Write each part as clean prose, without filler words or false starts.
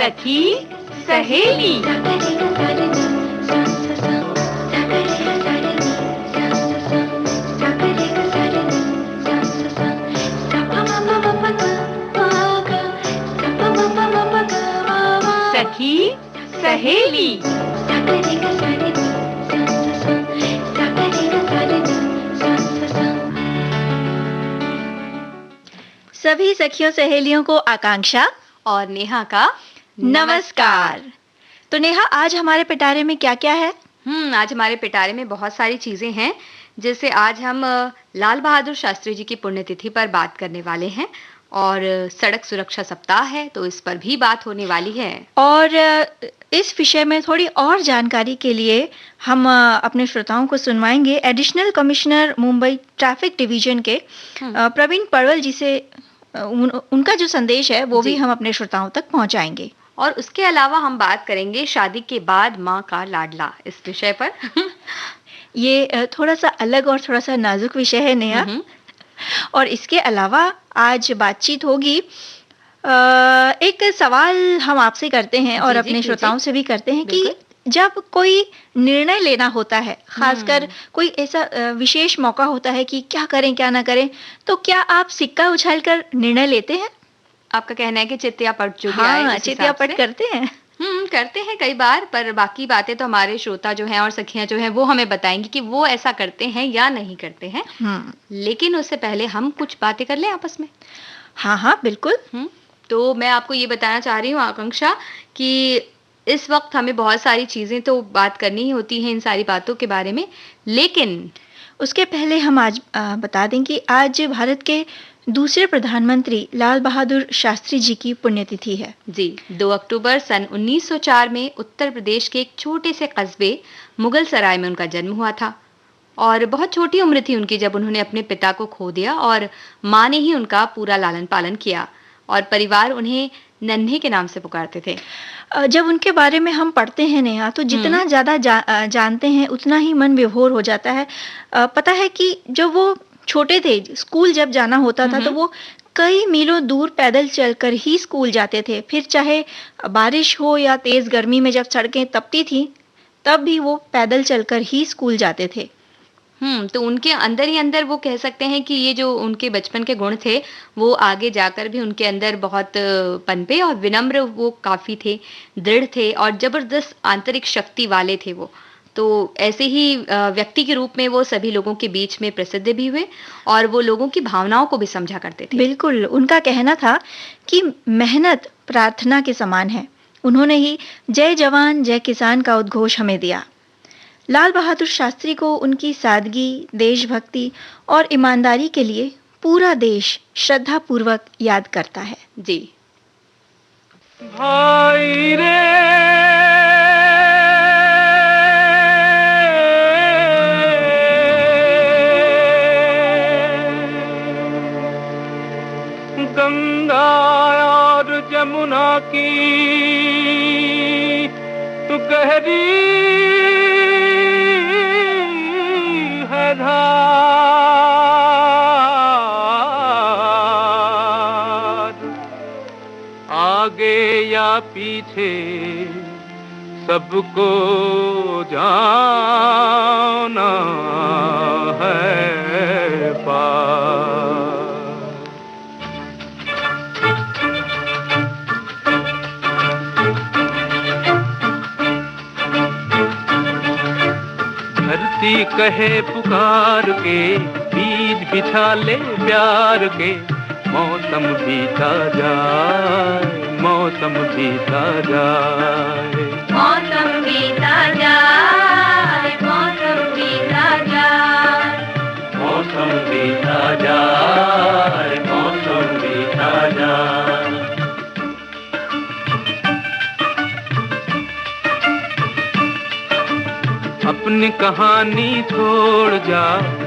सखी सहेली। सखी सहेली। सभी सखियों सहेलियों को आकांक्षा और नेहा का नमस्कार। तो नेहा, आज हमारे पिटारे में क्या क्या है? आज हमारे पिटारे में बहुत सारी चीजें हैं। जैसे आज हम लाल बहादुर शास्त्री जी की पुण्यतिथि पर बात करने वाले हैं और सड़क सुरक्षा सप्ताह है तो इस पर भी बात होने वाली है। और इस विषय में थोड़ी और जानकारी के लिए हम अपने श्रोताओं को सुनवाएंगे additional commissioner Mumbai traffic division के प्रवीण पड़वल जी से। उनका जो संदेश है वो भी हम अपने श्रोताओं तक पहुंचाएंगे। और उसके अलावा हम बात करेंगे शादी के बाद माँ का लाडला इस विषय पर। ये थोड़ा सा अलग और थोड़ा सा नाजुक विषय है नेहा। और इसके अलावा आज बातचीत होगी। एक सवाल हम आपसे करते हैं और अपने श्रोताओं से भी करते हैं कि जब कोई निर्णय लेना होता है, खासकर कोई ऐसा विशेष मौका होता है कि क्या करें क्या ना करें, तो क्या आप सिक्का उछालकर निर्णय लेते हैं? आपका कहना है कि चित्तिया पट जो चित्तिया पट करते हैं? करते हैं कई बार, पर बाकी बातें तो हमारे श्रोता जो हैं और सखियां जो हैं वो हमें बताएंगी कि वो ऐसा करते हैं या नहीं करते हैं। लेकिन उससे पहले हम कुछ बातें कर लें आपस में। हाँ बिल्कुल। तो मैं आपको ये बताना चाह रही हूँ आकांक्षा कि इस वक्त हमें बहुत सारी चीजें तो बात करनी ही होती हैं इन सारी बातों के बारे में, लेकिन उसके पहले हम आज बता दें कि आज भारत के दूसरे प्रधानमंत्री लाल बहादुर शास्त्री जी की पुण्यतिथि है। जी, 2 अक्टूबर सन 1904 में उत्तर प्रदेश के एक छोटे से कस्बे मुगल सराय में उनका जन्म हुआ था और बहुत छोटी उम्र थी उनकी जब उन्होंने अपने पिता को खो दिया और माँ ने ही उनका पूरा लालन पालन किया और परिवार उन्हें नन्हे के नाम से पुकारते थे। जब उनके बारे में हम पढ़ते हैं नेहा, तो जितना ज़्यादा जानते हैं उतना ही मन विभोर हो जाता है। पता है कि जब वो छोटे थे, स्कूल जब जाना होता था तो वो कई मीलों दूर पैदल चलकर ही स्कूल जाते थे। फिर चाहे बारिश हो या तेज गर्मी में जब सड़कें तपती थी, तब भी वो पैदल चलकर ही स्कूल जाते थे। तो उनके अंदर ही अंदर वो कह सकते हैं कि ये जो उनके बचपन के गुण थे वो आगे जाकर भी उनके अंदर बहुत पनपे और विनम्र वो काफी थे, दृढ़ थे और जबरदस्त आंतरिक शक्ति वाले थे वो। तो ऐसे ही व्यक्ति के रूप में वो सभी लोगों के बीच में प्रसिद्ध भी हुए और वो लोगों की भावनाओं को भी समझा करते थे। बिल्कुल, उनका कहना था कि मेहनत प्रार्थना के समान है। उन्होंने ही जय जवान जय किसान का उद्घोष हमें दिया। लाल बहादुर शास्त्री को उनकी सादगी, देशभक्ति और ईमानदारी के लिए पूरा देश श्रद्धापूर्वक याद करता है। जी। भाई रे गंगा और जमुना की तू गहरी है धार, आगे या पीछे सबको जाना है पार। धरती कहे पुकार के, बीज बिछा ले प्यार के, मौसम बीता जाए, मौसम बीता जाए, मौसम बीता जाए, मौसम बीता जाए, मौसम बीता जाए, मौसम बीता जाए। अपनी कहानी छोड़ जा,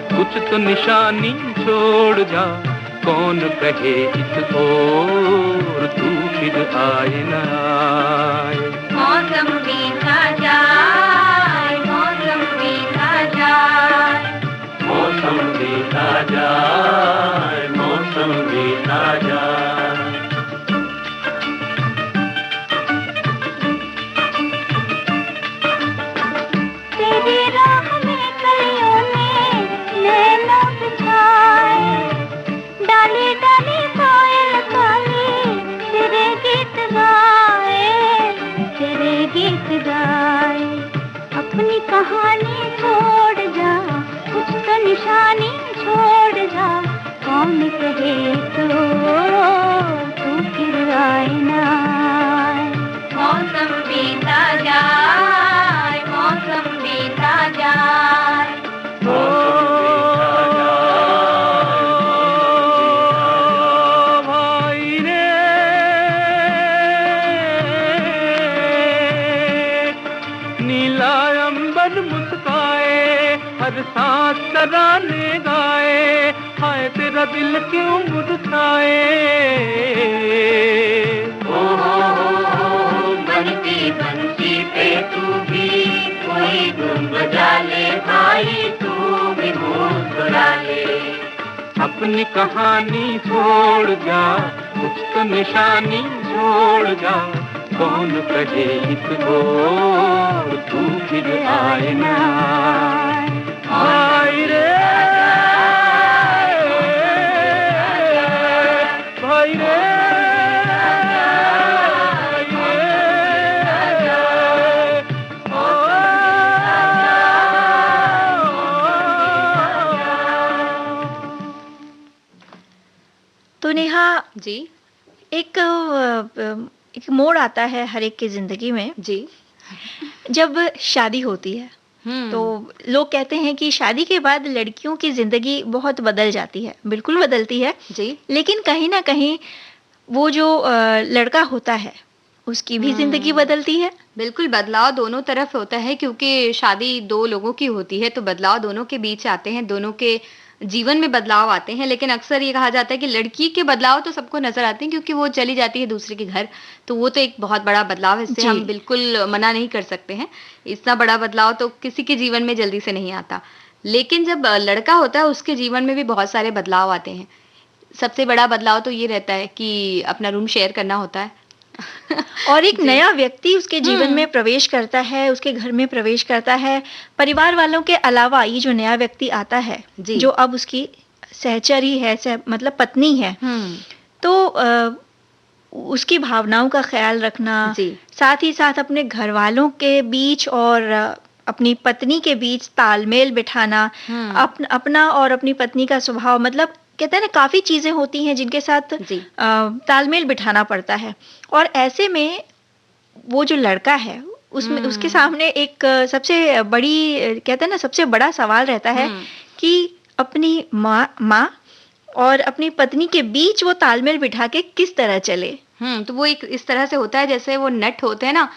कुछ तो निशानी छोड़ जा, कौन कहे इस ओर तू फिर आए न आए। मौसम बीता जाए, मौसम बीता जाए, मौसम बीता जाए, मौसम बीता जाए। कहानी छोड़ जा, कुछ तो निशानी छोड़ जा, कौन कहे तू फिर आए ना आए। मौसम बीता जाए, मौसम बीता जाए, भाई रे, नीला अंबर मुस्काए, हर सांस तराने गाए, हाय तेरा दिल क्यों मुरझाए। बनती बंसी पे तू भी कोई धुन बजा ले भाई, तू भी मुस्कुरा ले। अपनी कहानी छोड़ जा, कुछ तो निशानी छोड़ जा, कौन कहे इसको तू फिर आए ना आए रे, भाई रे। तो नेहा, जी, एक मोड़ आता है हर एक की जिंदगी में, जी। जब शादी होती है। तो लोग कहते हैं कि शादी के बाद लड़कियों की जिंदगी बहुत बदल जाती है। बिल्कुल बदलती है जी। लेकिन कहीं ना कहीं वो जो लड़का होता है उसकी भी जिंदगी बदलती है। बिल्कुल, बदलाव दोनों तरफ होता है क्योंकि शादी दो लोगों की होती है, तो बदलाव दोनों के बीच आते हैं, दोनों के जीवन में बदलाव आते हैं। लेकिन अक्सर ये कहा जाता है कि लड़की के बदलाव तो सबको नज़र आते हैं क्योंकि वो चली जाती है दूसरे के घर, तो वो तो एक बहुत बड़ा बदलाव है, इससे जी। हम बिल्कुल मना नहीं कर सकते हैं। इतना बड़ा बदलाव तो किसी के जीवन में जल्दी से नहीं आता। लेकिन जब लड़का होता है उसके जीवन में भी बहुत सारे बदलाव आते हैं। सबसे बड़ा बदलाव तो ये रहता है कि अपना रूम शेयर करना होता है। और एक जी। नया व्यक्ति उसके जीवन में प्रवेश करता है, उसके घर में प्रवेश करता है। परिवार वालों के अलावा ये जो नया व्यक्ति आता है, जी। जो अब उसकी सहचरी है, मतलब पत्नी है, तो उसकी भावनाओं का ख्याल रखना, जी। साथ ही साथ अपने घर वालों के बीच और अपनी पत्नी के बीच तालमेल बिठाना, अपना और अपनी पत्नी का स्वभाव, मतलब कहते हैं ना, काफी चीजें होती हैं जिनके साथ जी। तालमेल बिठाना पड़ता है। और ऐसे में वो जो लड़का है उसमें उसके सामने एक सबसे बड़ी, कहते हैं ना, सबसे बड़ा सवाल रहता है कि अपनी माँ और अपनी पत्नी के बीच वो तालमेल बिठा के किस तरह चले। तो वो एक इस तरह से होता है जैसे वो नट होते हैं ना,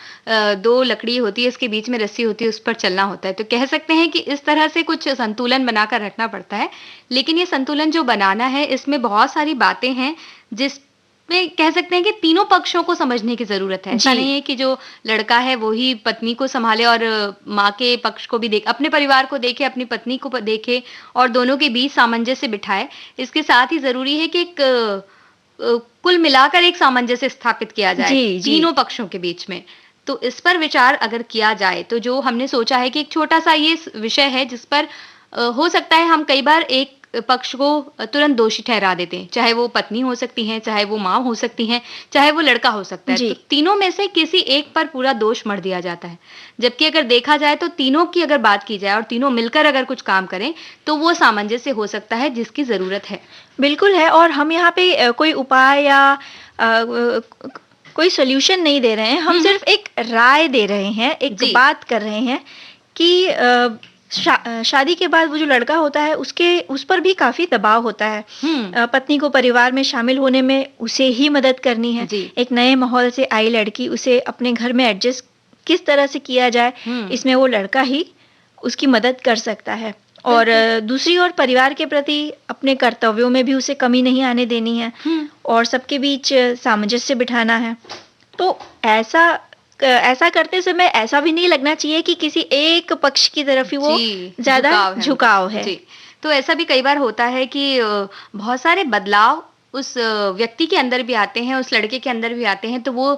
दो लकड़ी होती है, इसके बीच में रस्सी होती है, उस पर चलना होता है। तो कह सकते हैं कि इस तरह से कुछ संतुलन बनाकर रखना पड़ता है। लेकिन ये संतुलन जो बनाना है, इसमें बहुत सारी बातें हैं जिसमें कह सकते हैं कि तीनों पक्षों को समझने की ज़रूरत है। ऐसा जी। नहीं है कि जो लड़का है वो ही पत्नी को संभाले और माँ के पक्ष को भी देखे, अपने परिवार को देखे, अपनी पत्नी को देखे और दोनों के बीच सामंजस्य बिठाए। इसके साथ ही ज़रूरी है कि एक कुल मिलाकर एक सामंजस्य स्थापित किया जाए जी, जी। तीनों पक्षों के बीच में। तो इस पर विचार अगर किया जाए तो जो हमने सोचा है कि एक छोटा-सा ये विषय है जिस पर हो सकता है हम कई बार एक पक्ष को तुरंत दोषी ठहरा देते हैं। चाहे वो पत्नी हो सकती हैं, चाहे वो माँ हो सकती हैं, चाहे वो लड़का हो सकता है। जी। तो तीनों में से किसी एक पर पूरा दोष मढ़ दिया जाता है। जबकि अगर देखा जाए तो तीनों की अगर बात की जाए और तीनों मिलकर अगर कुछ काम करें तो वो सामंजस्य हो सकता है जिसकी ज़रूरत है। बिल्कुल है। और हम यहाँ पे कोई उपाय या कोई सॉल्यूशन नहीं दे रहे हैं, हम सिर्फ एक राय दे रहे हैं, एक जी। बात कर रहे हैं कि शादी के बाद वो जो लड़का होता है उस पर भी काफी दबाव होता है। पत्नी को परिवार में शामिल होने में उसे ही मदद करनी है। जी। एक नए माहौल से आई लड़की, उसे अपने घर में एडजस्ट किस तरह से किया जाए, इसमें वो लड़का ही उसकी मदद कर सकता है। और दूसरी ओर परिवार के प्रति अपने कर्तव्यों में भी उसे कमी नहीं आने देनी है और सबके बीच सामंजस्य बिठाना है। तो ऐसा करते समय ऐसा भी नहीं लगना चाहिए कि किसी एक पक्ष की तरफ ही वो जी, ज्यादा झुकाव है। जी। तो ऐसा भी कई बार होता है कि बहुत सारे बदलाव उस व्यक्ति के अंदर भी आते हैं, उस लड़के के अंदर भी आते हैं, तो वो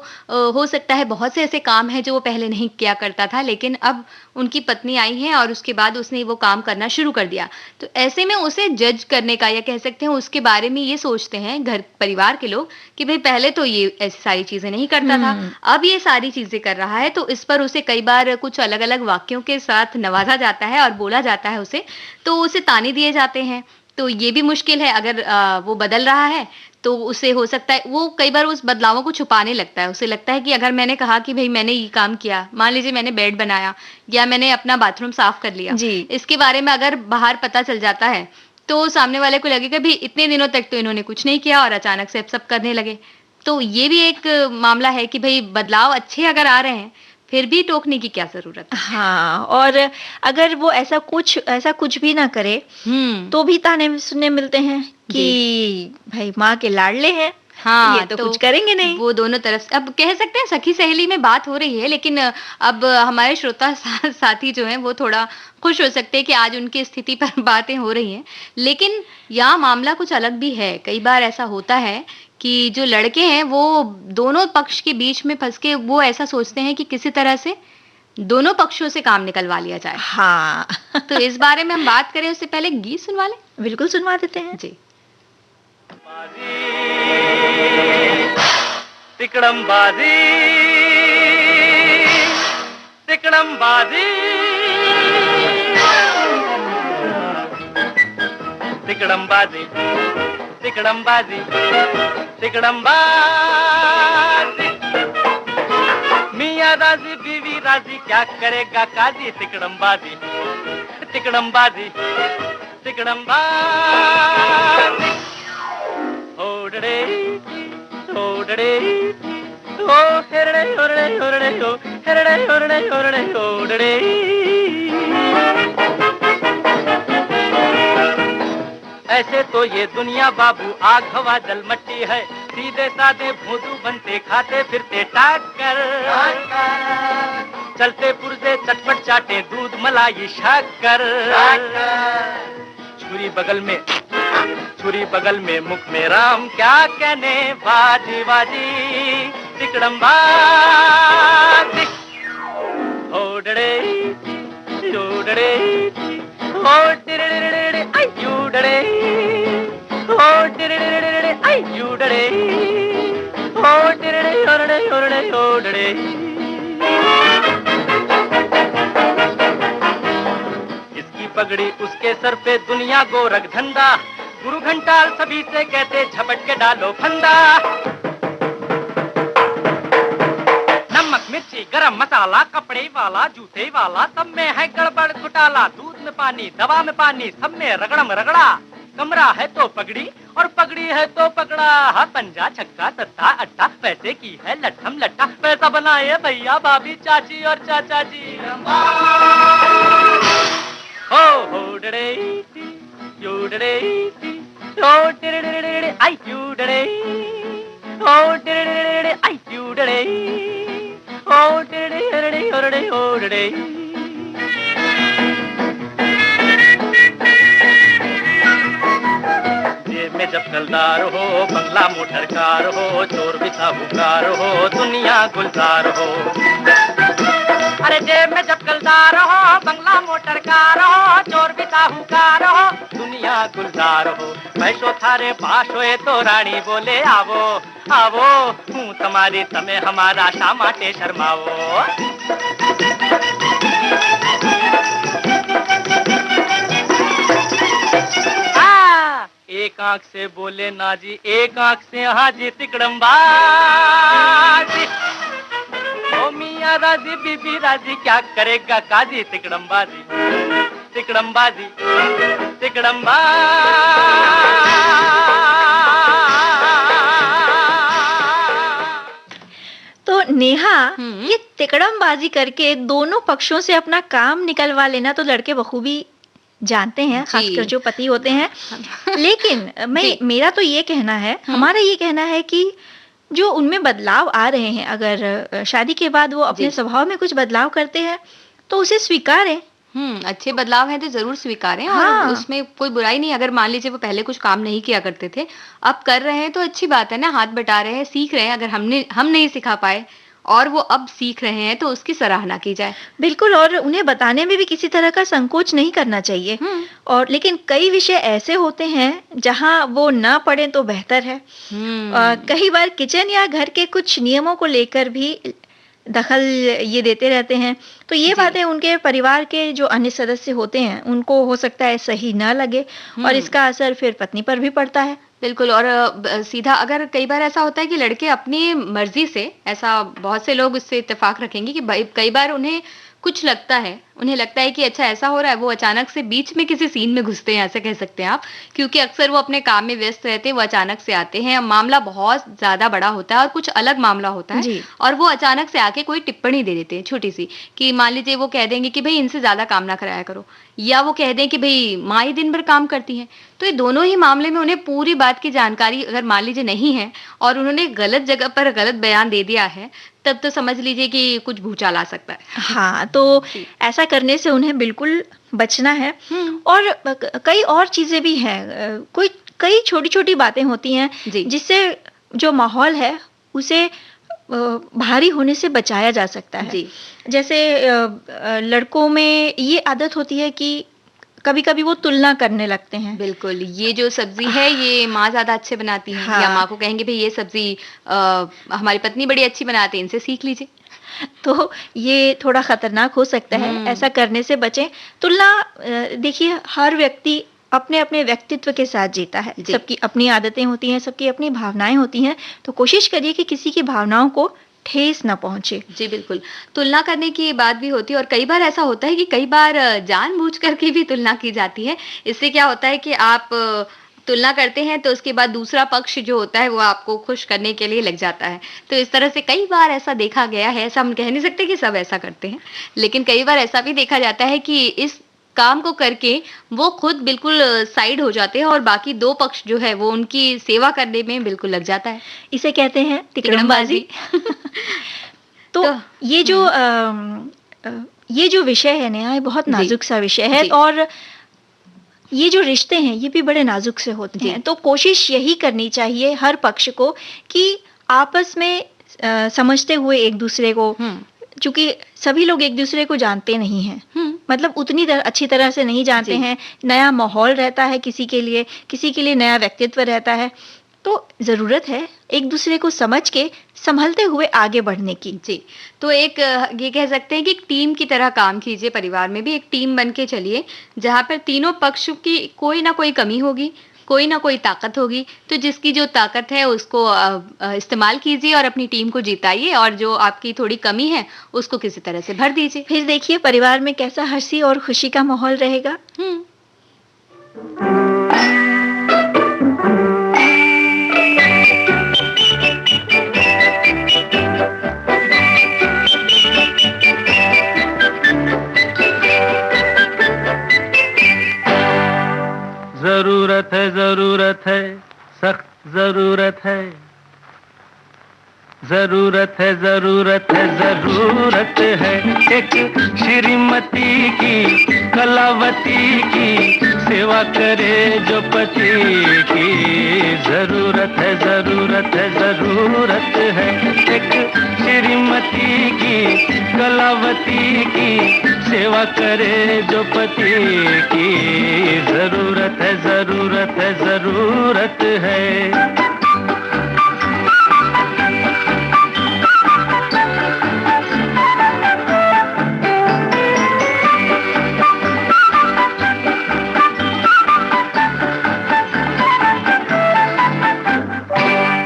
हो सकता है बहुत से ऐसे काम हैं जो वो पहले नहीं किया करता था, लेकिन अब उनकी पत्नी आई है और उसके बाद उसने वो काम करना शुरू कर दिया। तो ऐसे में उसे जज करने का या कह सकते हैं उसके बारे में ये सोचते हैं घर परिवार के लोग कि भई पहले तो ये ऐसी सारी चीज़ें नहीं करता था, हुँ। अब ये सारी चीज़ें कर रहा है, तो इस पर उसे कई बार कुछ अलग-अलग वाक्यों के साथ नवाज़ा जाता है और बोला जाता है उसे, तो उसे ताने दिए जाते हैं। तो ये भी मुश्किल है अगर वो बदल रहा है, तो उसे हो सकता है वो कई बार उस बदलावों को छुपाने लगता है। उसे लगता है कि अगर मैंने कहा कि भई मैंने ये काम किया, मान लीजिए मैंने बेड बनाया या मैंने अपना बाथरूम साफ कर लिया, जी। इसके बारे में अगर बाहर पता चल जाता है, तो सामने वाले को लगेगा भई इतने दिनों तक तो इन्होंने कुछ नहीं किया और अचानक से अब सब करने लगे। तो ये भी एक मामला है कि भई बदलाव अच्छे अगर आ रहे हैं, फिर भी टोकने की क्या ज़रूरत है? हाँ, और अगर वो ऐसा कुछ भी ना करे, हुँ। तो भी ताने सुनने मिलते हैं जी। कि भाई माँ के लाडले हैं, हाँ, ये तो कुछ करेंगे नहीं। वो दोनों तरफ से अब कह सकते हैं सखी-सहेली में बात हो रही है, लेकिन अब हमारे श्रोता साथी जो हैं वो थोड़ा खुश हो सकते हैं कि आज उनकी स्थिति पर बातें हो रही हैं। लेकिन यहाँ मामला कुछ अलग भी है। कई बार ऐसा होता है कि जो लड़के हैं वो दोनों पक्ष के बीच में फँस के वो ऐसा सोचते हैं कि किसी तरह से दोनों पक्षों से काम निकलवा लिया जाए। हाँ, तो इस बारे में हम बात करें उससे पहले गीत सुनवा लें? बिल्कुल सुनवा देते हैं। जी। तिकड़मबाजी तिकड़मबाजी तिकड़मबाजी तिकड़मबाजी तिकड़मबाजी मियाँ राजी बीवी राजी क्या करेगा काजी तिकड़मबाजी तिकड़मबाजी तिकड़मबाजी होड़े होड़े हो हेरड़े होड़े होड़े हो हेरड़े होड़े होड़े होड़े ऐसे तो ये दुनिया बाबू आग हवा जल मट्टी है, सीधे साधे भोंदू बनते खाते फिरते टाकर चलते पुरजे चटपट चाटे दूध मलाई शक्कर छुरी बगल में मुख में राम क्या कहने बाजी बाजी तिकड़मबाजी होड़े होड़े हो टिरड़े आई यूड़े हो टिरड़े आई यूड़े हो टिरड़े होड़े होड़े होड़े इसकी पगड़ी उसके सर पे दुनिया गोरख धंधा गुरु घंटाल सभी से कहते झपट के डालो फंदा नमक मिर्ची गरम मसाला कपड़े वाला जूते वाला सब में है गड़बड़ घोटाला दूध में पानी दवा में पानी सब में रगड़म रगड़ा कमरा है तो पगड़ी और पगड़ी है तो पकड़ा हा पंजा छक्का सत्ता अट्टा पैसे की है लट्ठम लट्टा पैसा बनाए भैया भाभी चाची और चाचा जी हो डरे यूडरे हो टिरड़े आई यूडरे हो टिरड़े आई यूडरे हो टिरड़े होड़े होड़े जेब में जब कलदार हो बंगला मोटर कार हो चोर भी साहूकार हो दुनिया गुलजार हो अरे जेब में जब कलदार हो बंगला मोटर कार हो चोर भी साहूकार हो दुनिया गुलजार हो पैसो थारे पास होए तो रानी बोले आवो आवो हूँ तुम्हारी तमे हमारा शा माटे शर्माओ एक आंख से बोले ना जी एक आंख से हाँ जी तिकड़मबाजी ओ मियाँ राजी बीबी राजी क्या करेगा काजी तिकड़मबाजी तिकड़मबाजी तो नेहा, ये तिकड़मबाजी करके दोनों पक्षों से अपना काम निकलवा लेना तो लड़के बखूबी जानते हैं, खासकर जो पति होते हैं। लेकिन मेरा तो ये कहना है, हमारा ये कहना है कि जो उनमें बदलाव आ रहे हैं, अगर शादी के बाद वो अपने स्वभाव में कुछ बदलाव करते हैं, तो उसे स्वीकारें। अच्छे बदलाव हैं तो ज़रूर स्वीकारें और हाँ। उसमें कोई बुराई नहीं। अगर मान लीजिए वो पहले कुछ काम नहीं किया करते थे, अब कर रहे हैं तो अच्छी बात है ना, हाथ बटा रहे हैं, सीख रहे हैं। अगर हम नहीं सिखा पाए और वो अब सीख रहे हैं तो उसकी सराहना की जाए। बिल्कुल, और उन्हें बताने में भी किसी तरह का संकोच नहीं करना चाहिए। हुँ, और लेकिन कई विषय ऐसे होते हैं जहाँ वो ना पढ़ें तो बेहतर है। हुँ, कई बार किचन या घर के कुछ नियमों को लेकर भी दखल ये देते रहते हैं, तो ये जी, बातें उनके परिवार के जो अन्य सदस्य होते हैं, उनको हो सकता है सही ना लगे और हुँ। इसका असर फिर पत्नी पर भी पड़ता है। बिल्कुल और सीधा अगर कई बार ऐसा होता है कि लड़के अपनी मर्ज़ी से ऐसा बहुत से लोग इससे इत्तेफ़ाक रखेंगे कि भई कई बार उन्हें लगता है कि अच्छा ऐसा हो रहा है, वो अचानक से बीच में किसी सीन में घुसते हैं, ऐसे कह सकते हैं आप। क्योंकि अक्सर वो अपने काम में व्यस्त रहते हैं, वो अचानक से आते हैं, मामला बहुत ज़्यादा बड़ा होता है और कुछ अलग मामला होता है जी। और वो अचानक से आके कोई टिप्पणी दे देते हैं, छोटी-सी, कि मान लीजिए वो कह देंगे कि भई इनसे ज़्यादा काम ना कराया करो या वो कह दें कि भई माँ ही दिन भर काम करती हैं। तो ये दोनों ही मामले में उन्हें पूरी बात की जानकारी अगर मान लीजिए नहीं है और उन्होंने गलत जगह पर गलत बयान दे दिया है, तब तो समझ लीजिए कि कुछ भूचाल आ सकता है। हाँ, तो जी। ऐसा करने से उन्हें बिल्कुल बचना है। हुँ। और कई और चीज़ें भी हैं। कोई कई छोटी-छोटी बातें होती हैं जी। जिससे जो माहौल है उसे भारी होने से बचाया जा सकता है। जी। जैसे लड़कों में ये आदत होती है कि कभी-कभी वो तुलना करने लगते हैं। बिल्कुल, ये जो सब्ज़ी है ये माँ ज़्यादा अच्छे बनाती हैं या हाँ। माँ को कहेंगे भई ये सब्ज़ी हमारी पत्नी बड़ी अच्छी बनाती है, इनसे सीख लीजिए। तो ये थोड़ा खतरनाक हो सकता है, हुँ। ऐसा करने से बचें। तुलना देखिए, हर व्यक्ति अपने-अपने व्यक्तित्व के साथ जीता है। जी। सबकी अपनी आदतें होती हैं, सबकी अपनी भावनाएँ होती हैं, तो कोशिश करिए कि किसी की भावनाओं को ठेस ना पहुँचे। जी, बिल्कुल। तुलना करने की बात भी होती है और कई बार ऐसा होता है कि कई बार जानबूझ कर के भी तुलना की जाती है। इससे क्या होता है कि आप तुलना करते हैं तो उसके बाद दूसरा पक्ष जो होता है वो आपको खुश करने के लिए लग जाता है। तो इस तरह से कई बार ऐसा देखा गया है, ऐसा हम कह नहीं सकते कि सब ऐसा करते हैं। लेकिन कई बार ऐसा भी देखा जाता है कि इस काम को करके वो खुद बिल्कुल साइड हो जाते हैं और बाकी 2 पक्ष जो है वो उनकी सेवा करने में बिल्कुल लग जाता है। इसे कहते हैं तिकड़मबाज़ी। तिकड़मबाज़ी। तो तो ये जो हुँ, ये जो विषय है नेहा, ये बहुत जी, नाज़ुक सा विषय है। जी, और ये जो रिश्ते हैं ये भी बड़े नाज़ुक से होते जी। हैं। तो कोशिश यही करनी चाहिए हर पक्ष को कि आपस में समझते हुए एक-दूसरे को, हुँ, चूँकि सभी लोग एक-दूसरे को जानते नहीं हैं। हुँ, मतलब उतनी अच्छी तरह से नहीं जानते जी। हैं। नया माहौल रहता है किसी के लिए नया व्यक्तित्व रहता है। तो ज़रूरत है एक-दूसरे को समझ के सँभलते हुए आगे बढ़ने की। जी, तो एक ये कह सकते हैं कि एक टीम की तरह काम कीजिए, परिवार में भी एक टीम बन के चलिए, जहाँ पर तीनों पक्ष की कोई ना कोई कमी होगी, कोई ना कोई ताकत होगी, तो जिसकी जो ताकत है उसको इस्तेमाल कीजिए और अपनी टीम को जिताइए और जो आपकी थोड़ी कमी है, उसको किसी तरह से भर दीजिए। फिर देखिए परिवार में कैसा हँसी और खुशी का माहौल रहेगा। हुँ। ज़रूरत है, सख्त ज़रूरत है। ज़रूरत है, ज़रूरत है, ज़रूरत है एक श्रीमती की, कलावती की सेवा करे जो पति की। ज़रूरत है, ज़रूरत है, ज़रूरत है एक श्रीमती की, कलावती की सेवा करे जो पति की। ज़रूरत है, ज़रूरत है, ज़रूरत है।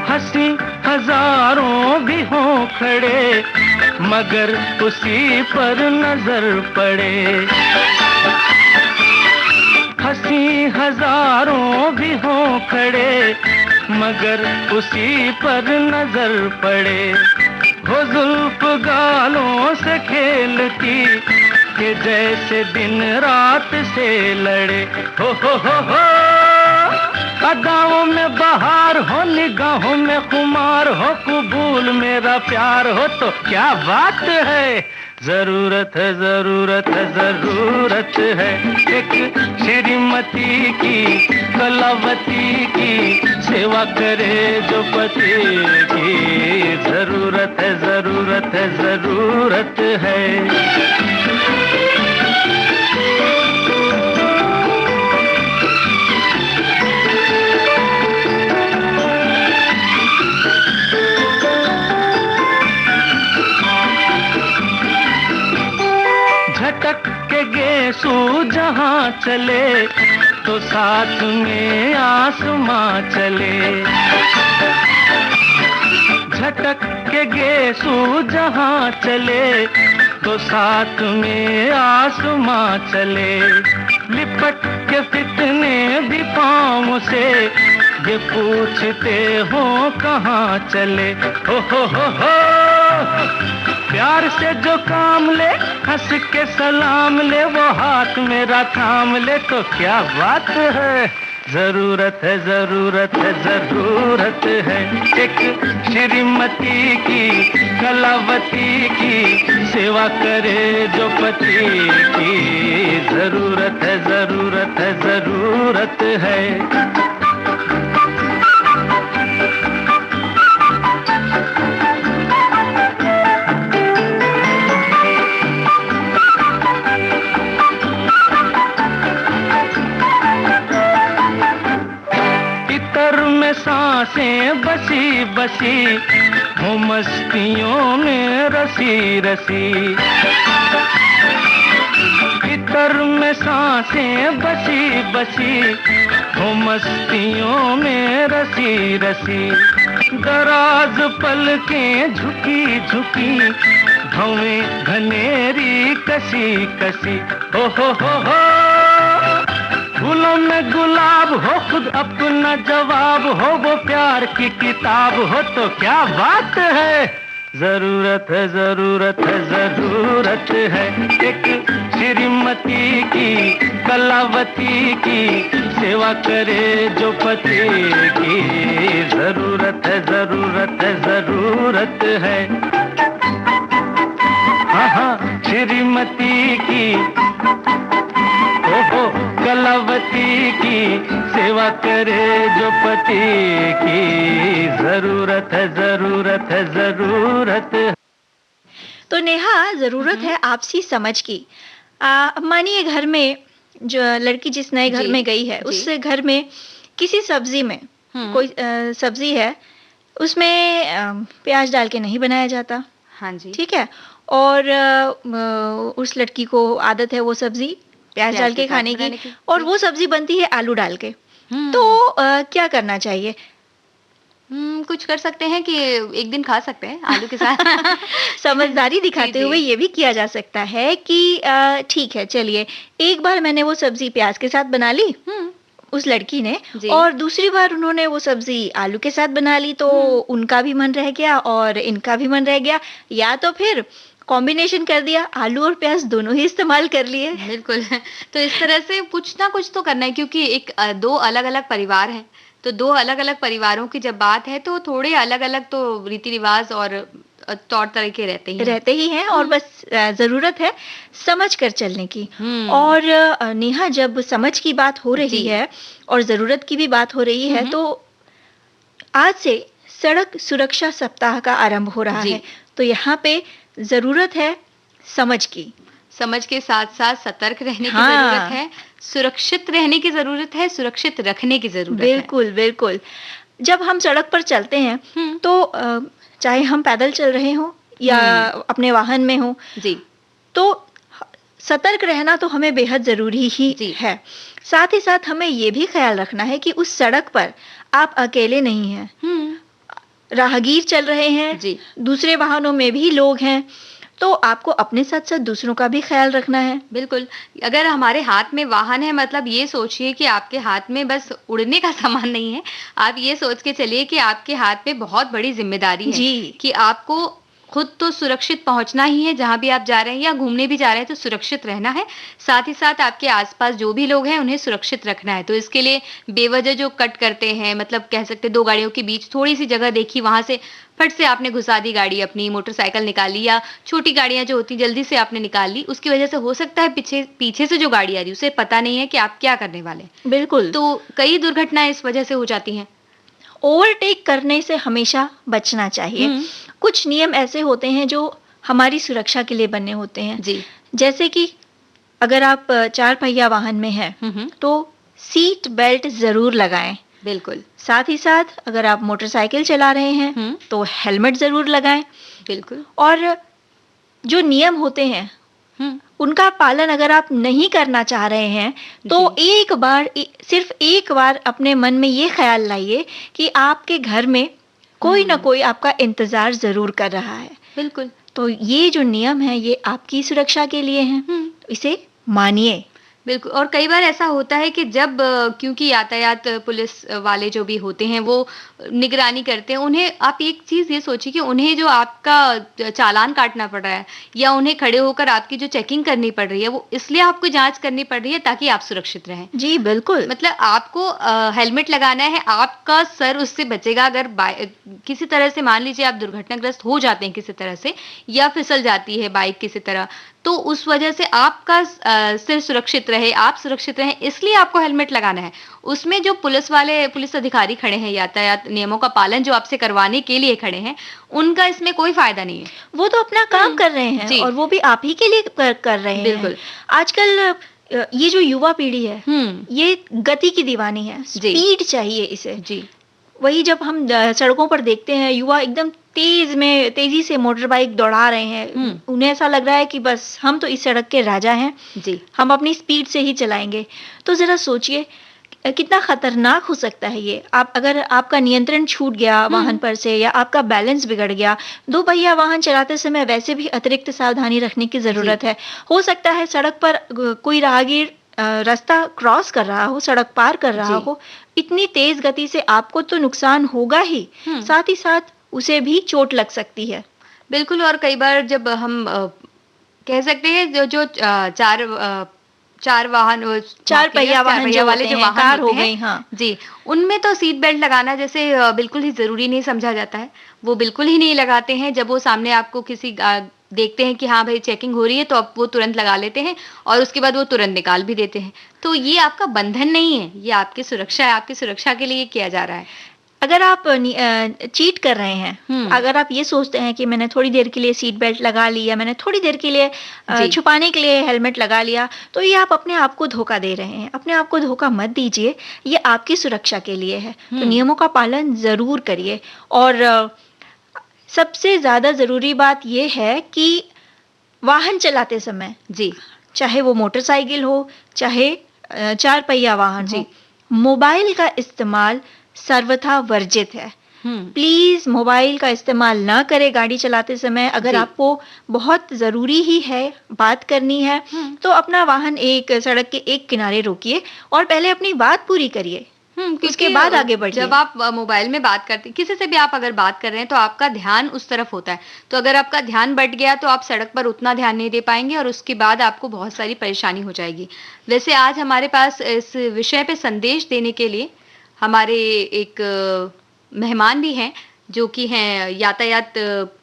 हंसी हजारों भी हों खड़े मगर उसी पर नजर पड़े। हंसी हजारों भी हों खड़े मगर उसी पर नजर पड़े। वो जुल्फ गालों से खेलती कि जैसे दिन रात से लड़े। हो अदाओं में बहार हो, निगाहों में खुमार हो, कबूल मेरा प्यार हो तो क्या बात है। जरूरत है, जरूरत है, जरूरत है एक श्रीमती की, कलावती की, सेवा करे जो पति की। जरूरत है, जरूरत है, जरूरत है। झटक के गेसू जहाँ चले तो साथ में आसमां चले। झटक के गेसू जहाँ चले तो साथ में आसमां चले। लिपट के फितने भी पाँव से ये पूछते हो कहाँ चले। हो प्यार से जो काम ले, हंस के सलाम ले, वो हाथ मेरा थाम ले तो क्या बात है। जरूरत है, जरूरत है, जरूरत है एक श्रीमती की, कलावती की, सेवा करे जो पति की। जरूरत है, जरूरत है, जरूरत है। सांसें बसी बसी हो, मस्तियों में रसी रसी। भीतर में सांसें बसी बसी हो, मस्तियों में रसी रसी। दराज पलकें झुकी झुकी, भवें घनेरी कसी कसी। हो फूलों में गुलाब हो, खुद अपना जवाब हो, वो प्यार की किताब हो तो क्या बात है। जरूरत है, जरूरत है, जरूरत है एक श्रीमती की, कलावती की, सेवा करे जो पति की। जरूरत है, जरूरत है, जरूरत है। हाँ, श्रीमती की, ओहो कलावती की, सेवा करे जो पति की। जरूरत है, जरूरत है, जरूरत है। तो नेहा, जरूरत है आपसी समझ की। मानिए घर में जो लड़की जिस नए घर में गई है, उस घर में किसी सब्जी में कोई सब्जी है, उसमें प्याज डाल के नहीं बनाया जाता। हाँ जी, ठीक है। और उस लड़की को आदत है वो सब्जी प्याज डाल के खाने की, और वो सब्जी बनती है आलू डाल के। तो क्या करना चाहिए? कुछ कर सकते हैं कि एक दिन खा सकते हैं आलू के साथ। समझदारी दिखाते हुए ये भी किया जा सकता है कि ठीक है, चलिए एक बार मैंने वो सब्जी प्याज के साथ बना ली उस लड़की ने, और दूसरी बार उन्होंने वो सब्जी आलू के साथ बना ली, तो उनका भी मन रह गया और इनका भी मन रह गया। या तो फिर कॉम्बिनेशन कर दिया, आलू और प्याज दोनों ही इस्तेमाल कर लिए। बिल्कुल। तो इस तरह से कुछ ना कुछ तो करना है, क्योंकि एक दो अलग अलग परिवार हैं, तो दो अलग अलग परिवारों की जब बात है तो थोड़े अलग अलग तो रीति रिवाज और तौर तरीके रहते ही हैं। और बस जरूरत है समझ कर चलने की। और नेहा, जब समझ की बात हो रही है और जरूरत की भी बात हो रही है, तो आज से सड़क सुरक्षा सप्ताह का आरंभ हो रहा है। तो यहाँ पे जरूरत है समझ की। समझ के साथ साथ सतर्क रहने की जरूरत है, सुरक्षित रहने की जरूरत है, सुरक्षित रखने की जरूरत है। बिल्कुल बिल्कुल। जब हम सड़क पर चलते हैं तो चाहे हम पैदल चल रहे हों या अपने वाहन में हों, तो सतर्क रहना तो हमें बेहद जरूरी ही है। साथ ही साथ हमें ये भी ख्याल रखना है कि उस सड़क पर आप अकेले नहीं हैं, राहगीर चल रहे हैं, दूसरे वाहनों में भी लोग हैं, तो आपको अपने साथ साथ दूसरों का भी ख्याल रखना है। बिल्कुल। अगर हमारे हाथ में वाहन है, मतलब ये सोचिए कि आपके हाथ में बस उड़ने का सामान नहीं है, आप ये सोच के चलिए कि आपके हाथ में बहुत बड़ी जिम्मेदारी है कि आपको खुद तो सुरक्षित पहुँचना ही है, जहाँ भी आप जा रहे हैं या घूमने भी जा रहे हैं तो सुरक्षित रहना है। साथ ही साथ आपके आस-पास जो भी लोग हैं उन्हें सुरक्षित रखना है। तो इसके लिए बेवजह जो कट करते हैं, मतलब कह सकते हैं 2 गाड़ियों के बीच थोड़ी-सी जगह देखी, वहाँ से फट से आपने घुसा दी गाड़ी अपनी, मोटरसाइकिल निकाल ली या छोटी गाड़ियाँ जो होती हैं जल्दी से आपने निकाल ली। उसकी वजह से हो सकता है पीछे पीछे से जो गाड़ी आ रही है उसे पता नहीं है कि आप क्या करने वाले हैं। बिल्कुल। तो कई दुर्घटनाएँ इस वजह से हो जाती हैं। ओवरटेक करने से हमेशा बचना चाहिए। हुँ, कुछ नियम ऐसे होते हैं जो हमारी सुरक्षा के लिए बने होते हैं। जी। जैसे कि अगर आप 4 पहिया वाहन में हैं, हुँ, हुँ, तो सीट बेल्ट ज़रूर लगाएँ। बिल्कुल। साथ ही साथ अगर आप मोटरसाइकिल चला रहे हैं, हुँ, तो हेलमेट ज़रूर लगाएँ। बिल्कुल। और जो नियम होते हैं, हुँ, उनका पालन अगर आप नहीं करना चाह रहे हैं, तो जी। सिर्फ़ एक बार अपने मन में ये ख़्याल लाइए कि आपके घर में कोई न हुँ, कोई आपका इंतज़ार ज़रूर कर रहा है। बिल्कुल। तो ये जो नियम हैं, ये आपकी सुरक्षा के लिए हैं, हुँ, तो इसे मानिए। बिल्कुल। और कई बार ऐसा होता है कि जब क्योंकि यातायात पुलिस वाले जो भी होते हैं वो निगरानी करते हैं, उन्हें आप एक चीज़ ये सोचिए कि उन्हें जो आपका चालान काटना पड़ रहा है या उन्हें खड़े होकर आपकी जो चेकिंग करनी पड़ रही है, वो इसलिए आपको जाँच करनी पड़ रही है ताकि आप सुरक्षित रहें। जी, बिल्कुल। मतलब आपको हेलमेट लगाना है, आपका सर उससे बचेगा अगर किसी तरह से मान लीजिए आप दुर्घटनाग्रस्त हो जाते हैं किसी तरह से या फिसल जाती है बाइक किसी तरह, तो उस वजह से आपका सिर सुरक्षित रहे, आप सुरक्षित रहें, इसलिए आपको हेलमेट लगाना है। उसमें जो पुलिस अधिकारी खड़े हैं, यातायात नियमों का पालन जो आपसे करवाने के लिए खड़े हैं, उनका इसमें कोई फ़ायदा नहीं है। वो तो अपना काम हुँ, कर रहे हैं जी, और वो भी आप ही के लिए कर रहे हैं। बिल्कुल। आजकल ये जो युवा पीढ़ी है, हुँ, ये गति की दीवानी है, जी, स्पीड चाहिए इसे। जी, वही जब हम सड़कों पर देखते हैं युवा एकदम तेज़ी से मोटर बाइक दौड़ा रहे हैं। हुँ, उन्हें ऐसा लग रहा है कि बस हम तो इस सड़क के राजा हैं, जी, हम अपनी स्पीड से ही चलाएँगे। तो ज़रा सोचिए कितना खतरनाक हो सकता है ये। आप अगर आपका नियंत्रण छूट गया वाहन हुँ, पर से या आपका बैलेंस बिगड़ गया, 2 पहिया वाहन चलाते समय वैसे भी अतिरिक्त सावधानी रखने की जी, ज़रूरत है। हो सकता है सड़क पर कोई राहगीर रास्ता क्रॉस कर रहा हो, सड़क पार कर रहा जी, हो, इतनी तेज़ गति से आपको तो नुकसान होगा ही, हुँ। साथ ही साथ उसे भी चोट लग सकती है। बिल्कुल। और कई बार जब हम कह सकते हैं जो जो 4 वाहन 4 होते हैं या पहिया 4 वाहन पहिया जो वाले होते जो हैं, वाहन कार होते हो हैं, गई, हाँ। जी, उनमें तो सीट बेल्ट लगाना जैसे बिल्कुल ही ज़रूरी नहीं समझा जाता है। वो बिल्कुल ही नहीं लगाते हैं, जब वो सामने आपको देखते हैं कि हाँ भाई चेकिंग हो रही है तो अब वो तुरंत लगा लेते हैं और उसके बाद वो तुरंत निकाल भी देते हैं। तो ये आपका बंधन नहीं है, ये आपकी सुरक्षा है, आपकी सुरक्षा के लिए किया जा रहा है। अगर आप चीट कर रहे हैं, हुँ, अगर आप ये सोचते हैं कि मैंने थोड़ी देर के लिए सीट बेल्ट लगा ली या मैंने थोड़ी देर के लिए जी। छुपाने के लिए हेलमेट लगा लिया, तो ये आप अपने आप को धोखा दे रहे हैं। अपने आप को धोखा मत दीजिए, ये आपकी सुरक्षा के लिए है। तो हुँ, नियमों का पालन ज़रूर करिए और सबसे ज़्यादा ज़रूरी बात ये है कि वाहन चलाते समय, जी, चाहे वो मोटरसाइकिल हो, चाहे 4 पहिया वाहन जी। हो, मोबाइल का इस्तेमाल सर्वथा वर्जित है। हुँ, प्लीज़ मोबाइल का इस्तेमाल ना करें गाड़ी चलाते समय। अगर जी। आपको बहुत ज़रूरी ही है, बात करनी है, हुँ। तो अपना वाहन एक सड़क के एक किनारे रोकिए और पहले अपनी बात पूरी करिए। उसके क्योंकि बाद आगे जब बढ़िए। आप मोबाइल में बात करते किसी से भी आप अगर बात कर रहे हैं तो आपका ध्यान उस तरफ होता है। तो अगर आपका ध्यान बँट गया तो आप सड़क पर उतना ध्यान नहीं दे पाएँगे और उसके बाद आपको बहुत सारी परेशानी हो जाएगी। वैसे आज हमारे पास इस विषय पे संदेश देने के लिए हमारे एक मेहमान भी हैं, जो कि हैं यातायात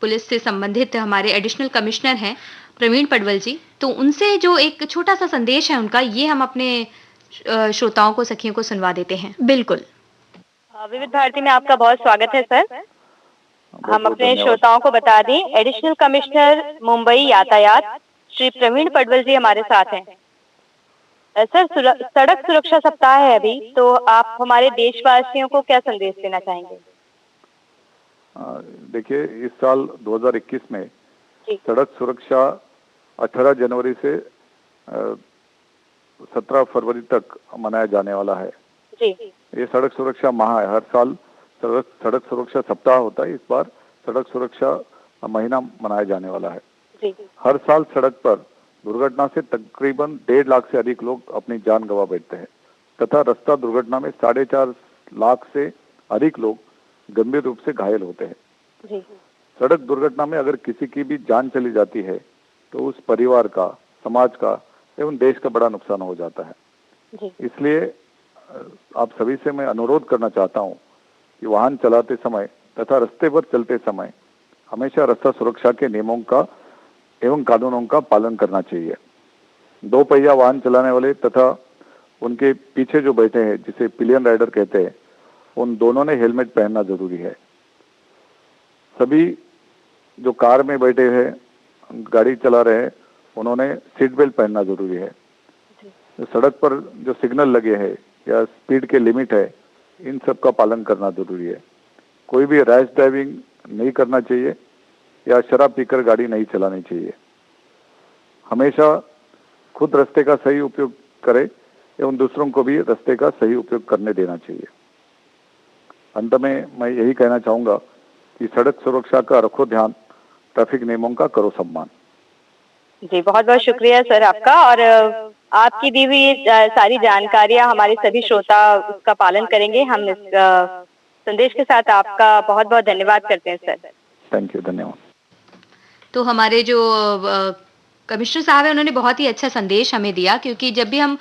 पुलिस से संबंधित हमारे एडिशनल कमिश्नर हैं, प्रवीण पडवल जी। तो उनसे जो एक छोटा-सा संदेश है उनका, ये हम अपने श्रोताओं को, सखियों को सुनवा देते हैं। बिल्कुल। विविध भारती में आपका बहुत स्वागत है सर। बहुत हम बहुत अपने धन्यवाद। श्रोताओं को बता दें, एडिशनल कमिश्नर मुंबई यातायात श्री प्रवीण पडवल जी हमारे साथ हैं। सर, सड़क सुरक्षा सप्ताह है अभी, तो आप हमारे देशवासियों को क्या संदेश देना चाहेंगे? देखिए, इस साल 2021 में जी, सड़क सुरक्षा 18 जनवरी से 17 फरवरी तक मनाया जाने वाला है। जी, ये सड़क सुरक्षा माह है। हर साल सड़क सुरक्षा सप्ताह होता है। इस बार सड़क सुरक्षा महीना मनाया जाने वाला है। जी, हर साल सड़क पर दुर्घटना से तकरीबन 1.5 लाख से अधिक लोग अपनी जान गंवा बैठते हैं तथा रास्ता दुर्घटना में 4.5 लाख से अधिक लोग गंभीर रूप से घायल होते हैं। जी, सड़क दुर्घटना में अगर किसी की भी जान चली जाती है तो उस परिवार का, समाज का एवं देश का बड़ा नुकसान हो जाता है। जी। इसलिए आप सभी से मैं अनुरोध करना चाहता हूं कि वाहन चलाते समय तथा रास्ते पर चलते समय हमेशा रास्ता सुरक्षा के नियमों का एवं कानूनों का पालन करना चाहिए। दो पहिया वाहन चलाने वाले तथा उनके पीछे जो बैठे हैं, जिसे पिलियन राइडर कहते हैं, उन दोनों ने हेलमेट पहनना जरूरी है। सभी जो कार में बैठे हैं, गाड़ी चला रहे हैं, उन्होंने सीट बेल्ट पहनना जरूरी है। सड़क पर जो सिग्नल लगे हैं या स्पीड के लिमिट है, इन सब का पालन करना जरूरी है। कोई भी रैश ड्राइविंग नहीं करना चाहिए या शराब पीकर गाड़ी नहीं चलानी चाहिए। हमेशा खुद रास्ते का सही उपयोग करें एवं दूसरों को भी रास्ते का सही उपयोग करने देना चाहिए। अंत में मैं यही कहना चाहूंगा कि सड़क सुरक्षा का रखो ध्यान, ट्रैफिक नियमों का करो सम्मान। जी, बहुत बहुत शुक्रिया सर आपका। और आपकी दी हुई सारी जानकारियां हमारे सभी श्रोता उसका पालन करेंगे। हम इस संदेश के साथ आपका बहुत बहुत धन्यवाद करते हैं सर। थैंक यू, धन्यवाद। तो हमारे जो कमिश्नर साहब हैं, उन्होंने बहुत ही अच्छा संदेश हमें दिया, क्योंकि जब भी हम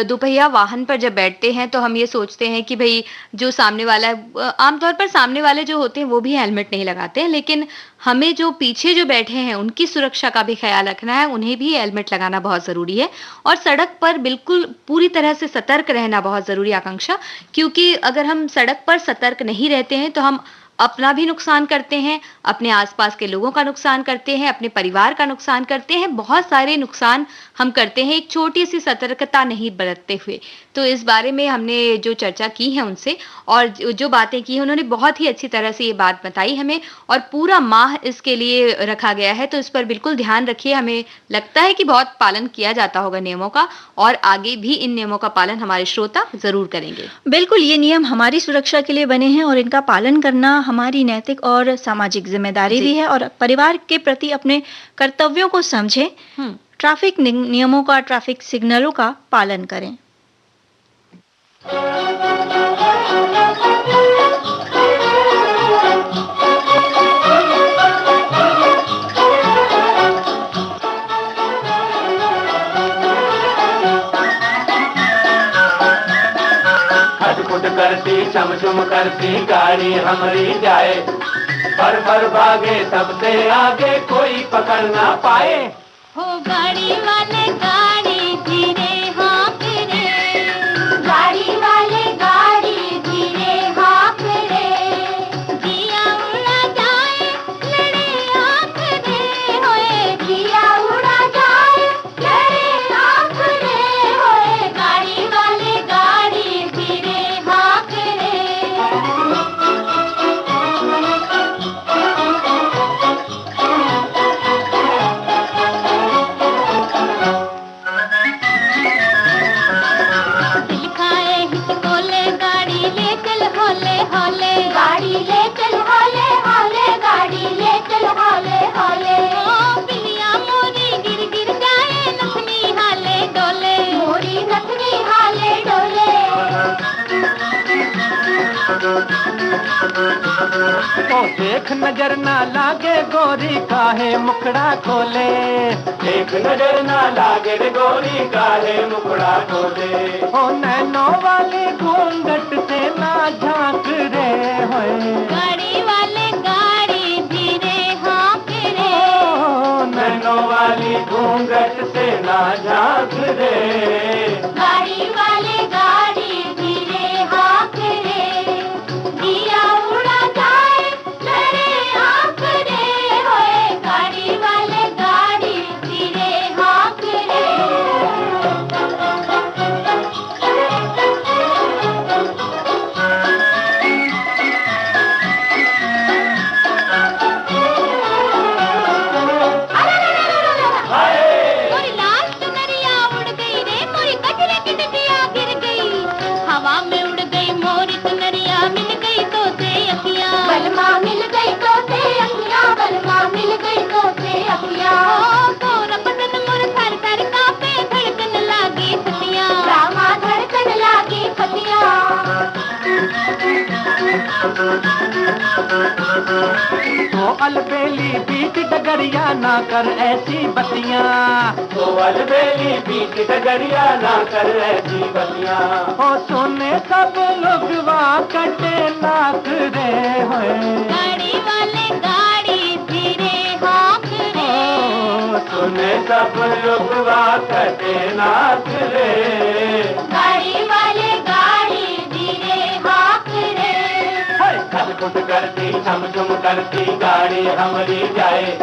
दोपहिया वाहन पर जब बैठते हैं तो हम ये सोचते हैं कि भई जो सामने वाला है, आमतौर पर सामने वाले जो होते हैं वो भी हेलमेट नहीं लगाते हैं, लेकिन हमें जो पीछे जो बैठे हैं उनकी सुरक्षा का भी ख्याल रखना है, उन्हें भी हेलमेट लगाना बहुत ज़रूरी है और सड़क पर बिल्कुल पूरी तरह से सतर्क रहना बहुत ज़रूरी है आकांक्षा, क्योंकि अगर हम सड़क पर सतर्क नहीं रहते हैं तो हम अपना भी नुकसान करते हैं, अपने आसपास के लोगों का नुकसान करते हैं, अपने परिवार का नुकसान करते हैं, बहुत सारे नुकसान हम करते हैं एक छोटी-सी सतर्कता नहीं बरतते हुए। तो इस बारे में हमने जो चर्चा की है उनसे और जो बातें की हैं, उन्होंने बहुत ही अच्छी तरह से ये बात बताई हमें और पूरा माह इसके लिए रखा गया है, तो इस पर बिल्कुल ध्यान रखिए। हमें लगता है कि बहुत पालन किया जाता होगा नियमों का और आगे भी इन नियमों का पालन हमारे श्रोता ज़रूर करेंगे। बिल्कुल, ये नियम हमारी सुरक्षा के लिए बने हैं और इनका पालन करना हमारी नैतिक और सामाजिक जिम्मेदारी भी है और परिवार के प्रति अपने कर्तव्यों को समझें, ट्रैफिक नियमों का, ट्रैफिक सिग्नलों का पालन करें। खटखुट करती चमचम करती गाड़ी हमारी जाए, फर भागे सबसे आगे कोई पकड़ ना पाए। हो गाड़ी वाले गाड़ी धीरे हाँक रे, गाड़ी वाले गाड़ी धीरे हाँक रे, दिया उड़ा जाए लड़े आँख रे, होए दिया उड़ा जाए लड़े आँख रे, होए गाड़ी वाले गाड़ी धीरे हाँक रे। तो देख नजर ना लागे गोरी काहे मुखड़ा खोले, देख नजर ना लागे रे गोरी काहे मुखड़ा खोले। ओ नैनो वाले घूंघट से ना झांक रे, होए गाड़ी वाले गाड़ी धीरे हाँक रे, ओ नैनो वाली घूंघट से ना झांक रे, गाड़ी वाले गाड़ी धीरे हाँक रे, दिया उड़ा जाए लड़े आँख रे, होए गाड़ी वाले गाड़ी धीरे हाँक रे। मोरी लाल चुनरिया उड़ गई रे, मोरी अलबेली बीच डगरिया ना कर ऐसी बतियां, ओ अलबेली बीच डगरिया ना कर ऐसी बतियां। ओ सोने सब लोग वहाँ कटे नाक रे होए, गाड़ी वाले गाड़ी धीरे हाँक रे, ओ सोने सब लोग वहाँ कटे नाक रे, गाड़ी वाले गाड़ी धीरे हाँक रे। खटखट करती झमझम करती गाड़ी हमारी जाए,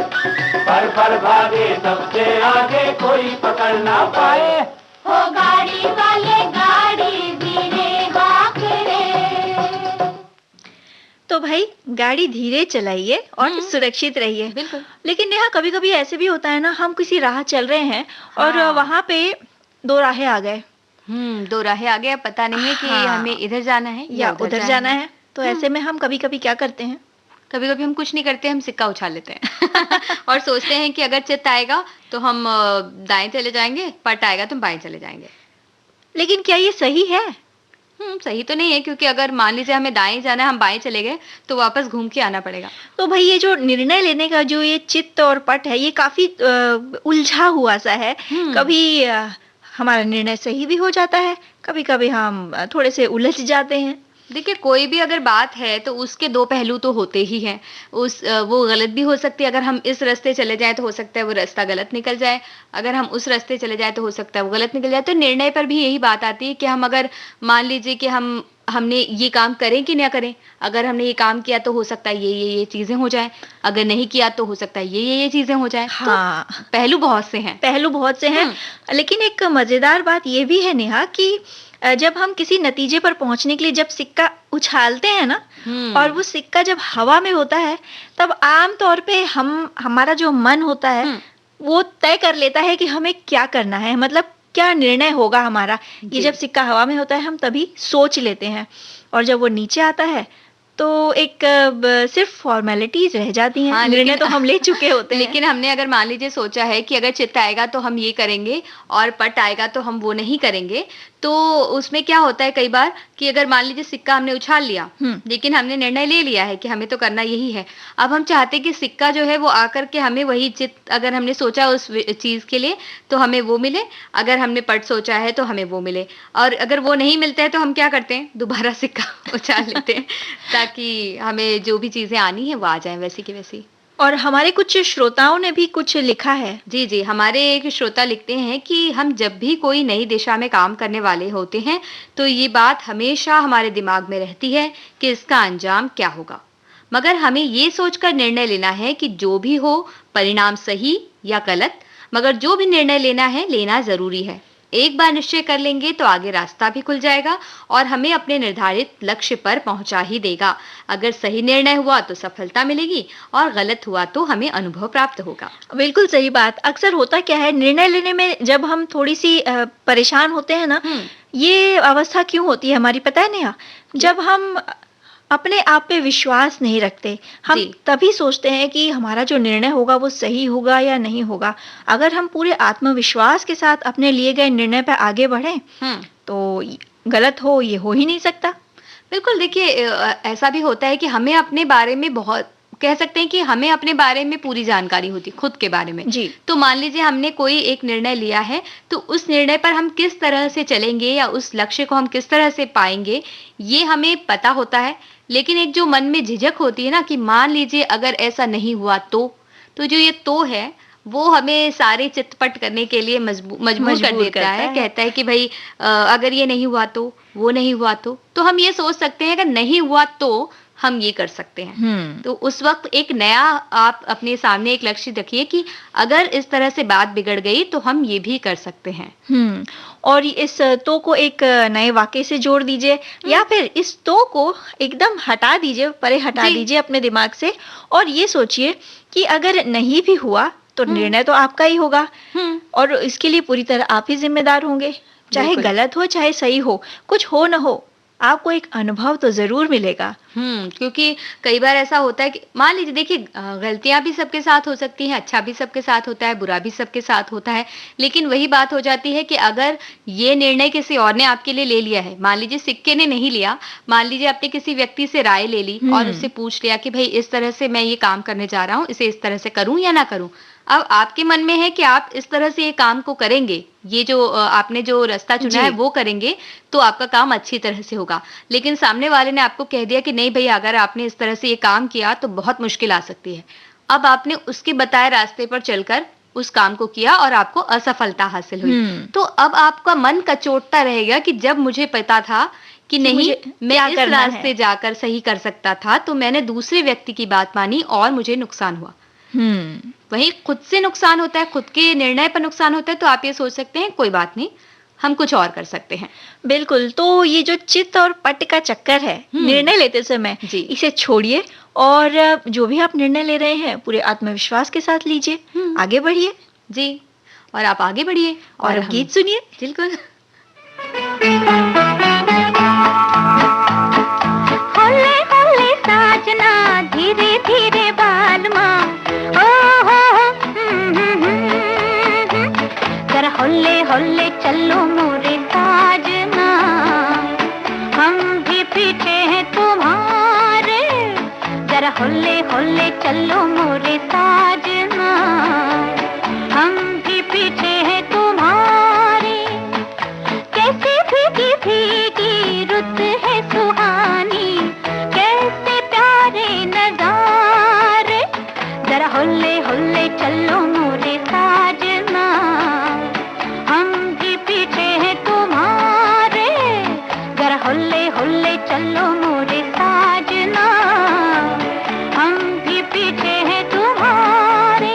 पर भागे सबसे आगे कोई पकड़ ना पाए, हो गाड़ी वाले गाड़ी धीरे हाँक रे। तो भाई गाड़ी धीरे चलाइए और सुरक्षित रहिए। बिल्कुल। लेकिन नेहा कभी-कभी ऐसे भी होता है ना, हम किसी राह चल रहे हैं और हाँ। वहाँ पे दो राहें आ गए दो राहें आगे, अब पता नहीं है कि हाँ। हमें इधर जाना है या उधर जाना है, तो हाँ। ऐसे में हम कभी-कभी क्या करते हैं? कभी-कभी हम कुछ नहीं करते, हम सिक्का उछाल लेते हैं और सोचते हैं कि अगर चित्त आएगा तो हम दाएं चले जाएंगे, पट आएगा तो हम बाएं चले जाएंगे। लेकिन क्या ये सही है? सही तो नहीं है, क्योंकि अगर मान लीजिए हमें दाएं जाना है, हम बाएं चले गए तो वापस घूम के आना पड़ेगा। तो भाई ये जो निर्णय लेने का जो ये चित्त और पट है, ये काफी उलझा हुआ सा है। कभी हमारा निर्णय सही भी हो जाता है, कभी-कभी हम थोड़े से उलझ जाते हैं। देखिए, कोई भी अगर बात है तो उसके दो पहलू तो होते ही हैं। वो गलत भी हो सकती है, अगर हम इस रास्ते चले जाएं तो हो सकता है वो रास्ता गलत निकल जाए, अगर हम उस रास्ते चले जाएं तो हो सकता है वो गलत निकल जाए। तो निर्णय पर भी यही बात आती है कि हम अगर मान लीजिए कि हमने ये काम करें कि ना करें। अगर हमने ये काम किया तो हो सकता है ये चीजें हो जाएं, अगर नहीं किया तो हो सकता है ये चीजें हो जाएं। हाँ, तो पहलू बहुत से हैं। पहलू बहुत से हैं। लेकिन एक मजेदार बात ये भी है नेहा कि जब हम किसी नतीजे पर पहुंचने के लिए जब सिक्का उछालते हैं ना, और वो सिक्का जब हवा में होता है, तब आम तौर पे हमारा जो मन होता है वो तय कर लेता है कि हमें क्या करना है, मतलब क्या निर्णय होगा हमारा। ये जब सिक्का हवा में होता है हम तभी सोच लेते हैं, और जब वो नीचे आता है तो एक सिर्फ फॉर्मेलिटीज रह जाती हैं। हाँ, निर्णय तो हम ले चुके होते हैं। लेकिन हमने अगर मान लीजिए सोचा है कि अगर चित्त आएगा तो हम ये करेंगे और पट आएगा तो हम वो नहीं करेंगे, तो उसमें क्या होता है कई बार कि अगर मान लीजिए सिक्का हमने उछाल लिया, लेकिन हमने निर्णय ले लिया है कि हमें तो करना यही है। अब हम चाहते कि सिक्का जो है वो आकर के हमें वही चित्त, अगर हमने सोचा उस चीज के लिए तो हमें वो मिले, अगर हमने पट सोचा है तो हमें वो मिले, और अगर वो नहीं मिलता है तो हम क्या करते हैं, दोबारा सिक्का उछाल लेते हैं ताकि हमें जो भी चीजें आनी है वो आ जाए वैसी की वैसी। और हमारे कुछ श्रोताओं ने भी कुछ लिखा है। जी, हमारे एक श्रोता लिखते हैं कि हम जब भी कोई नई दिशा में काम करने वाले होते हैं तो ये बात हमेशा हमारे दिमाग में रहती है कि इसका अंजाम क्या होगा, मगर हमें ये सोचकर निर्णय लेना है कि जो भी हो परिणाम सही या गलत, मगर जो भी निर्णय लेना है लेना जरूरी है। एक बार निश्चय कर लेंगे तो आगे रास्ता भी खुल जाएगा और हमें अपने निर्धारित लक्ष्य पर पहुंचा ही देगा। अगर सही निर्णय हुआ तो सफलता मिलेगी और गलत हुआ तो हमें अनुभव प्राप्त होगा। बिल्कुल सही बात। अक्सर होता क्या है, निर्णय लेने में जब हम थोड़ी सी परेशान होते हैं ना, ये अवस्था क्यों होती है हमारी, पता है नेहा? जब हम अपने आप पे विश्वास नहीं रखते, हम तभी सोचते हैं कि हमारा जो निर्णय होगा वो सही होगा या नहीं होगा। अगर हम पूरे आत्मविश्वास के साथ अपने लिए गए निर्णय पे आगे बढ़ें तो गलत हो ये हो ही नहीं सकता। बिल्कुल, देखिए ऐसा भी होता है कि हमें अपने बारे में बहुत, कह सकते हैं कि हमें अपने बारे में पूरी जानकारी होती है, खुद के बारे में। जी। तो मान लीजिए हमने कोई एक निर्णय लिया है, तो उस निर्णय पर हम किस तरह से चलेंगे या उस लक्ष्य को हम किस तरह से पाएंगे ये हमें पता होता है। लेकिन एक जो मन में झिझक होती है ना कि मान लीजिए अगर ऐसा नहीं हुआ तो जो ये तो है वो हमें सारे चितपट करने के लिए मजबूर कर देता है। कहता है कि भाई अगर ये नहीं हुआ तो, वो नहीं हुआ तो हम ये सोच सकते हैं अगर नहीं हुआ तो हम ये कर सकते हैं। तो उस वक्त एक नया आप अपने सामने एक लक्ष्य रखिए कि अगर इस तरह से बात बिगड़ गई तो हम ये भी कर सकते हैं। और इस तो को एक नए वाक्य से जोड़ दीजिए, या फिर इस तो को एकदम हटा दीजिए, परे हटा दीजिए अपने दिमाग से, और ये सोचिए कि अगर नहीं भी हुआ तो निर्णय तो आपका ही होगा और इसके लिए पूरी तरह आप ही जिम्मेदार होंगे। चाहे गलत हो चाहे सही हो, कुछ हो न हो, आपको एक अनुभव तो ज़रूर मिलेगा। क्योंकि कई बार ऐसा होता है कि मान लीजिए देखिए गलतियाँ भी सबके साथ हो सकती हैं, अच्छा भी सबके साथ होता है, बुरा भी सबके साथ होता है। लेकिन वही बात हो जाती है कि अगर ये निर्णय किसी और ने आपके लिए ले लिया है, मान लीजिए सिक्के ने नहीं लिया, मान लीजिए आपने किसी व्यक्ति से राय ले ली और उससे हुँ, पूछ लिया कि भई इस तरह से मैं ये काम करने जा रहा हूँ, इसे इस तरह से करूँ या ना करूँ? अब आपके मन में है कि आप इस तरह से ये काम को करेंगे, ये जो आपने जो रास्ता चुना है जी। वो करेंगे, तो आपका काम अच्छी तरह से होगा। लेकिन सामने वाले ने आपको कह दिया कि नहीं भई अगर आपने इस तरह से ये काम किया तो बहुत मुश्किल आ सकती है। अब आपने उसके बताए रास्ते पर चलकर उस काम को किया और आपको असफलता हासिल हुई। हुँ, तो अब आपका मन कचोटता रहेगा कि जब मुझे पता था कि कि नहीं मुझे मैं क्या इस करना है? रास्ते जाकर सही कर सकता था, तो मैंने दूसरे व्यक्ति की बात मानी और मुझे नुकसान हुआ। हुँ। वहीं खुद से नुकसान होता है, खुद के निर्णय पर नुकसान होता है तो आप ये सोच सकते हैं कोई बात नहीं, हम कुछ और कर सकते हैं। बिल्कुल, तो ये जो चित और पट का चक्कर है, हुँ, निर्णय लेते समय, जी। इसे छोड़िए और जो भी आप निर्णय ले रहे हैं, पूरे आत्मविश्वास के साथ लीजिए, हुँ, आगे बढ़िए जी। और आप आगे बढ़िए और और अब हम गीत सुनिए। बिल्कुल। होले होले साजना धीरे धीरे बालमा ओ हो जरा होले होले चलो मोरे साजना हम भी पीछे हैं तुम्हारे जरा होले होले चलो मोरे साजना हम भी पीछे हैं तुम्हारे कैसे भीगी भीगी रुत है सुहानी कैसे प्यारे नजारे जरा होले होले चलो मोरे साजना हम भी पीछे हैं तुम्हारे जरा होले होले चलो मोरे साजना हम भी पीछे हैं तुम्हारे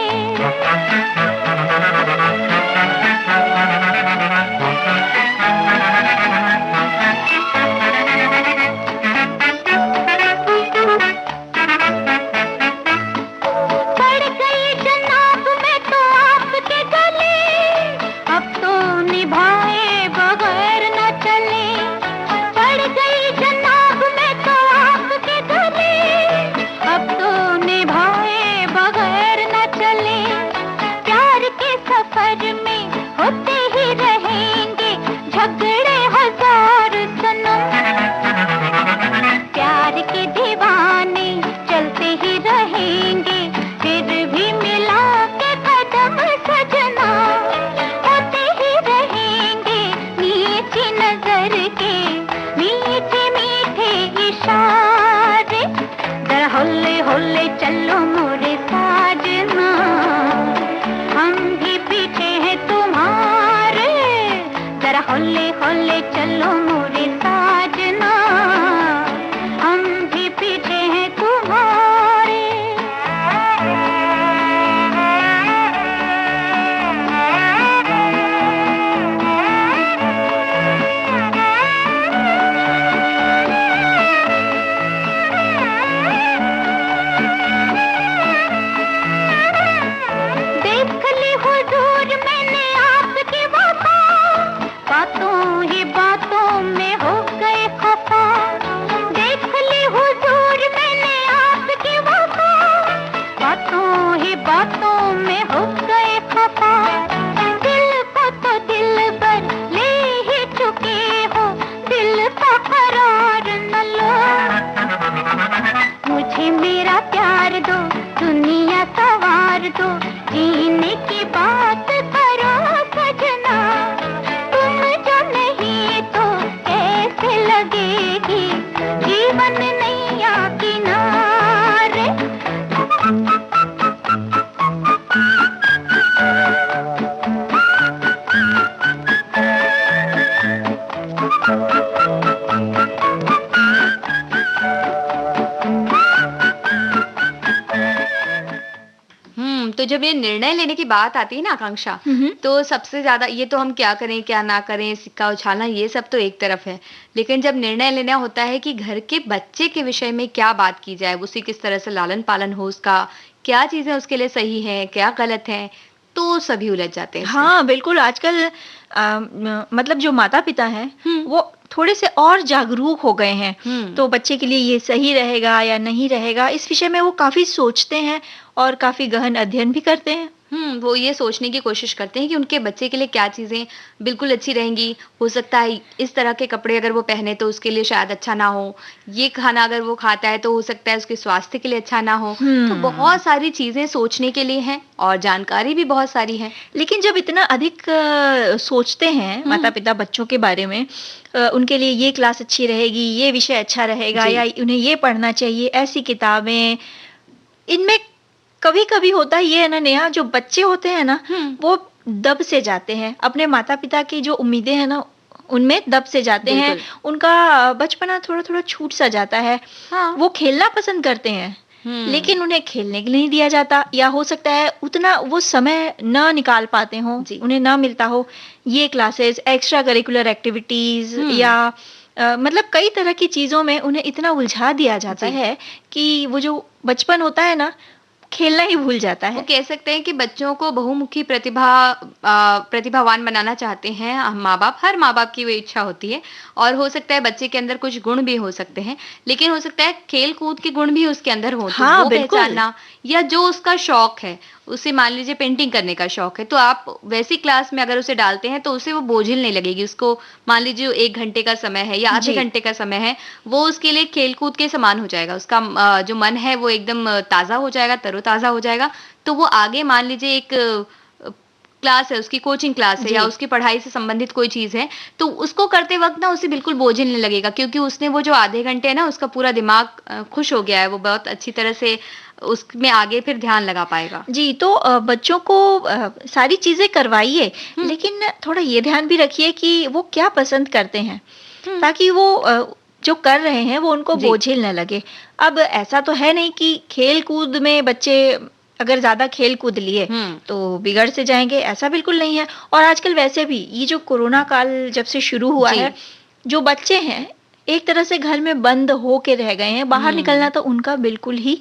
पड़ गई जनाब मैं तो आपके गले अब तो निभाए बगैर न चले पड़ गई जनाब मैं तो आपके गले अब तो निभाए बगैर न चले प्यार के सफर में होते ही रहेंगे झगड़े हजार सनम प्यार के दीवाने चलते ही रहेंगे फिर भी मिला के कदम सजना होते ही रहेंगे नीची नजर के मीठे मीठे इशारे जरा होले होले चलो मोरे साजना हम भी पीछे हैं तुम्हारे जरा होले होले चलो मोरे साजना हम भी पीछे हैं तुम्हारे देख ली हुजूर मैंने आपकी वफा बातों ही बातों में हो गए खफा देख ली हुजूर मैंने आपकी वफा बातों ही बातों में हो गए खफा दिल को तो दिल पर ले ही चुके हो दिल का करार न लो मुझे मेरा प्यार दो दुनिया सवार दो जीने की बात करो सजना तुम जो नहीं तो कैसे लगेगी जीवन नैया किनारे तो जब ये निर्णय लेने की बात आती है ना आकांक्षा, हुँ, हुँ। तो सबसे ज़्यादा ये तो हम क्या करें, क्या ना करें, सिक्का उछालना ये सब तो एक तरफ है। लेकिन जब निर्णय लेना होता है कि घर के बच्चे के विषय में क्या बात की जाए, उसे किस तरह से लालन-पालन हो उसका, क्या चीज़ें उसके लिए सही हैं, क्या गलत हैं, तो सभी उलझ जाते हैं इससे। हाँ, बिल्कुल आजकल मतलब जो माता-पिता हैं, हुँ, वो थोड़े से और जागरूक हो गए हैं। हुँ। तो बच्चे के लिए ये सही रहेगा या नहीं रहेगा, इस विषय में वो काफ़ी सोचते हैं और काफ़ी गहन अध्ययन भी करते हैं। वो ये सोचने की कोशिश करते हैं कि उनके बच्चे के लिए क्या चीज़ें बिल्कुल अच्छी रहेंगी। हो सकता है इस तरह के कपड़े अगर वो पहने तो उसके लिए शायद अच्छा ना हो। ये खाना अगर वो खाता है तो हो सकता है उसके स्वास्थ्य के लिए अच्छा ना हो। तो हुँ। बहुत सारी चीज़ें सोचने के लिए हैं और जानकारी भी बहुत सारी है। लेकिन जब इतना अधिक सोचते हैं हुँ, माता-पिता बच्चों के बारे में, उनके लिए ये क्लास अच्छी रहेगी, ये विषय अच्छा रहेगा जी। या उन्हें ये पढ़ना चाहिए, ऐसी किताबें, इनमें कभी-कभी होता ये है ना नेहा, जो बच्चे होते हैं ना, हुँ, वो दब से जाते हैं। अपने माता-पिता की जो उम्मीदें हैं ना, उनमें दब से जाते हैं। बिल्कुल। उनका बचपना थोड़ा-थोड़ा छूट-सा जाता है। हाँ। वो खेलना पसंद करते हैं, हुँ, लेकिन उन्हें खेलने के लिए नहीं दिया जाता, या हो सकता है उतना वो समय ना निकाल पाते हों, जी। उन्हें ना मिलता हो। ये क्लासेस, एक्स्ट्रा करिकुलर एक्टिविटीज़ हुँ, या मतलब कई तरह की चीज़ों में उन्हें इतना उलझा दिया जाता जी। है कि वो जो बचपन होता है ना, खेलना ही भूल जाता वो है। कह सकते हैं कि बच्चों को बहुमुखी प्रतिभावान बनाना चाहते हैं माँ-बाप, हर माँ-बाप की वो इच्छा होती है और हो सकता है बच्चे के अंदर कुछ गुण भी हो सकते हैं, लेकिन हो सकता है खेल-कूद के गुण भी उसके अंदर हों, तो हाँ, वो बिल्कुल। पहचानना या जो उसका शौक है, उसे मान लीजिए पेंटिंग करने का शौक है, तो आप वैसी क्लास में अगर उसे डालते हैं, तो उसे वो बोझिल नहीं लगेगी। उसको मान लीजिए 1 घंटे का समय है या आधे जी। घंटे का समय है, वो उसके लिए खेल-कूद के समान हो जाएगा। उसका जो मन है वो एकदम ताज़ा हो जाएगा, तरोताज़ा हो जाएगा तो वो आगे मान लीजिए एक क्लास है, उसकी कोचिंग क्लास है जी। या उसकी पढ़ाई से संबंधित कोई चीज़ है, तो उसको करते वक़्त ना उसे बिल्कुल बोझिल नहीं लगेगा क्योंकि उसने वो जो आधे घंटे है ना उसका पूरा दिमाग खुश हो गया है, वो बहुत अच्छी तरह से उसमें आगे फिर ध्यान लगा पाएगा। जी, तो बच्चों को सारी चीज़ें करवाइए, हुँ, लेकिन थोड़ा ये ध्यान भी रखिए कि वो क्या पसंद करते हैं, हुँ, ताकि वो जो कर रहे हैं वो उनको जी, बोझिल ना लगे। अब ऐसा तो है नहीं कि खेल-कूद में बच्चे अगर ज़्यादा खेल-कूद लिए, हुँ, तो बिगड़ से जाएँगे, ऐसा बिल्कुल नहीं है। और आजकल वैसे भी ये जो कोरोना काल जब से शुरू हुआ जी, है, जो बच्चे हैं, एक तरह से घर में बंद हो के रह गए हैं, बाहर निकलना हुँ, तो उनका बिल्कुल ही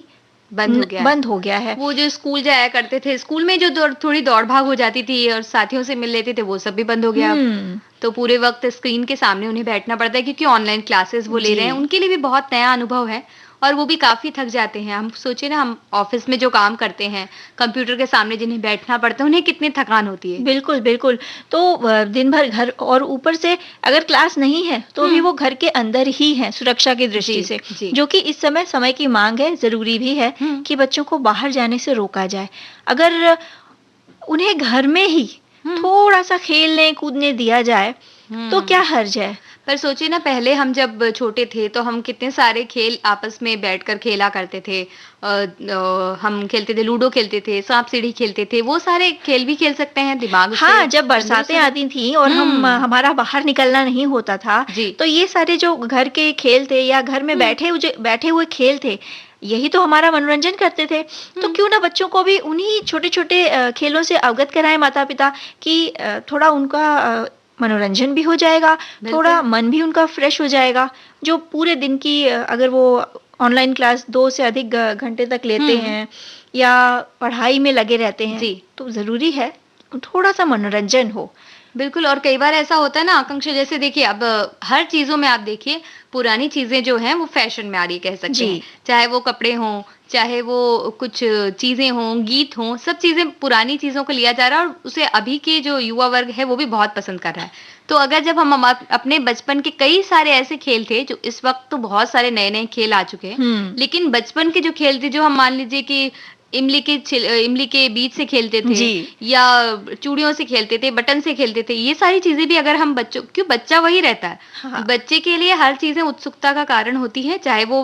बंद हो गया है। बंद हो गया है। वो जो स्कूल जाया करते थे, स्कूल में जो थोड़ी दौड़-भाग हो जाती थी और साथियों से मिल लेते थे, वो सब भी बंद हो गया अब। हुँ। तो पूरे वक़्त स्क्रीन के सामने उन्हें बैठना पड़ता है क्योंकि ऑनलाइन क्लासेस वो ले जी। रहे हैं, उनके लिए भी बहुत नया अनुभव है और वो भी काफ़ी थक जाते हैं। हम सोचिए ना हम ऑफ़िस में जो काम करते हैं, कंप्यूटर के सामने जिन्हें बैठना पड़ता है, उन्हें कितनी थकान होती है। बिल्कुल, बिल्कुल। तो दिन भर घर, और ऊपर से अगर क्लास नहीं है, तो भी हुँ, वो घर के अंदर ही हैं सुरक्षा की जी, दृष्टि से, जी। जो कि इस समय की माँग है, ज़रूरी भी है हुँ, कि बच्चों को बाहर जाने से रोका जाए। अगर उन्हें घर में ही हुँ, थोड़ा-सा खेलने कूदने दिया जाए, तो क्या हुँ। हर्ज है? पर सोचिए ना पहले हम जब छोटे थे तो हम कितने सारे खेल आपस में बैठकर खेला करते थे। हम खेलते थे लूडो खेलते थे, सांप-सीढ़ी खेलते थे, वो सारे खेल भी खेल सकते हैं, दिमाग उससे हाँ, जब तंदुरुस्त बरसातें हो जाए। आती थीं और हुँ, हमारा बाहर निकलना नहीं होता था, जी। तो ये सारे जो घर के खेल थे या घर में हुँ, बैठे हुए खेल थे, यही तो हमारा मनोरंजन करते थे। तो हुँ, क्यों ना बच्चों को भी उन्हीं छोटे-छोटे खेलों से अवगत कराएँ माता-पिता, कि थोड़ा उनका मनोरंजन भी हो जाएगा, थोड़ा बिल्कुल। मन भी उनका फ्रेश हो जाएगा। जो पूरे दिन की अगर वो ऑनलाइन क्लास 2 से अधिक घंटे तक लेते हुँ, हैं या पढ़ाई में लगे रहते हैं, जी। तो ज़रूरी है थोड़ा-सा मनोरंजन हो। बिल्कुल और कई बार ऐसा होता है ना आकांक्षा जैसे देखिए अब हर चीज़ों में आप देखिए पुरानी चीज़ें जो हैं वो फैशन में आ रही है कह सकते जी। हैं। चाहे वो कपड़े हों, चाहे वो कुछ चीज़ें हों, गीत हों, सब चीज़ें पुरानी चीज़ों को लिया जा रहा है और उसे अभी के जो युवा वर्ग है वो भी बहुत पसंद कर रहा है। तो अगर जब हम अपने बचपन के कई सारे ऐसे खेल थे जो इस वक़्त तो बहुत सारे नए-नए खेल आ चुके हैं। हुँ। लेकिन बचपन के जो खेल थे जो हम मान लीजिए कि इमली के बीज से खेलते थे जी। या चूड़ियों से खेलते थे, बटन से खेलते थे। ये सारी चीज़ें भी अगर हम बच्चों क्यों बच्चा वही रहता है। हाँ। बच्चे के लिए हर चीज़ें उत्सुकता का कारण होती हैं, चाहे वो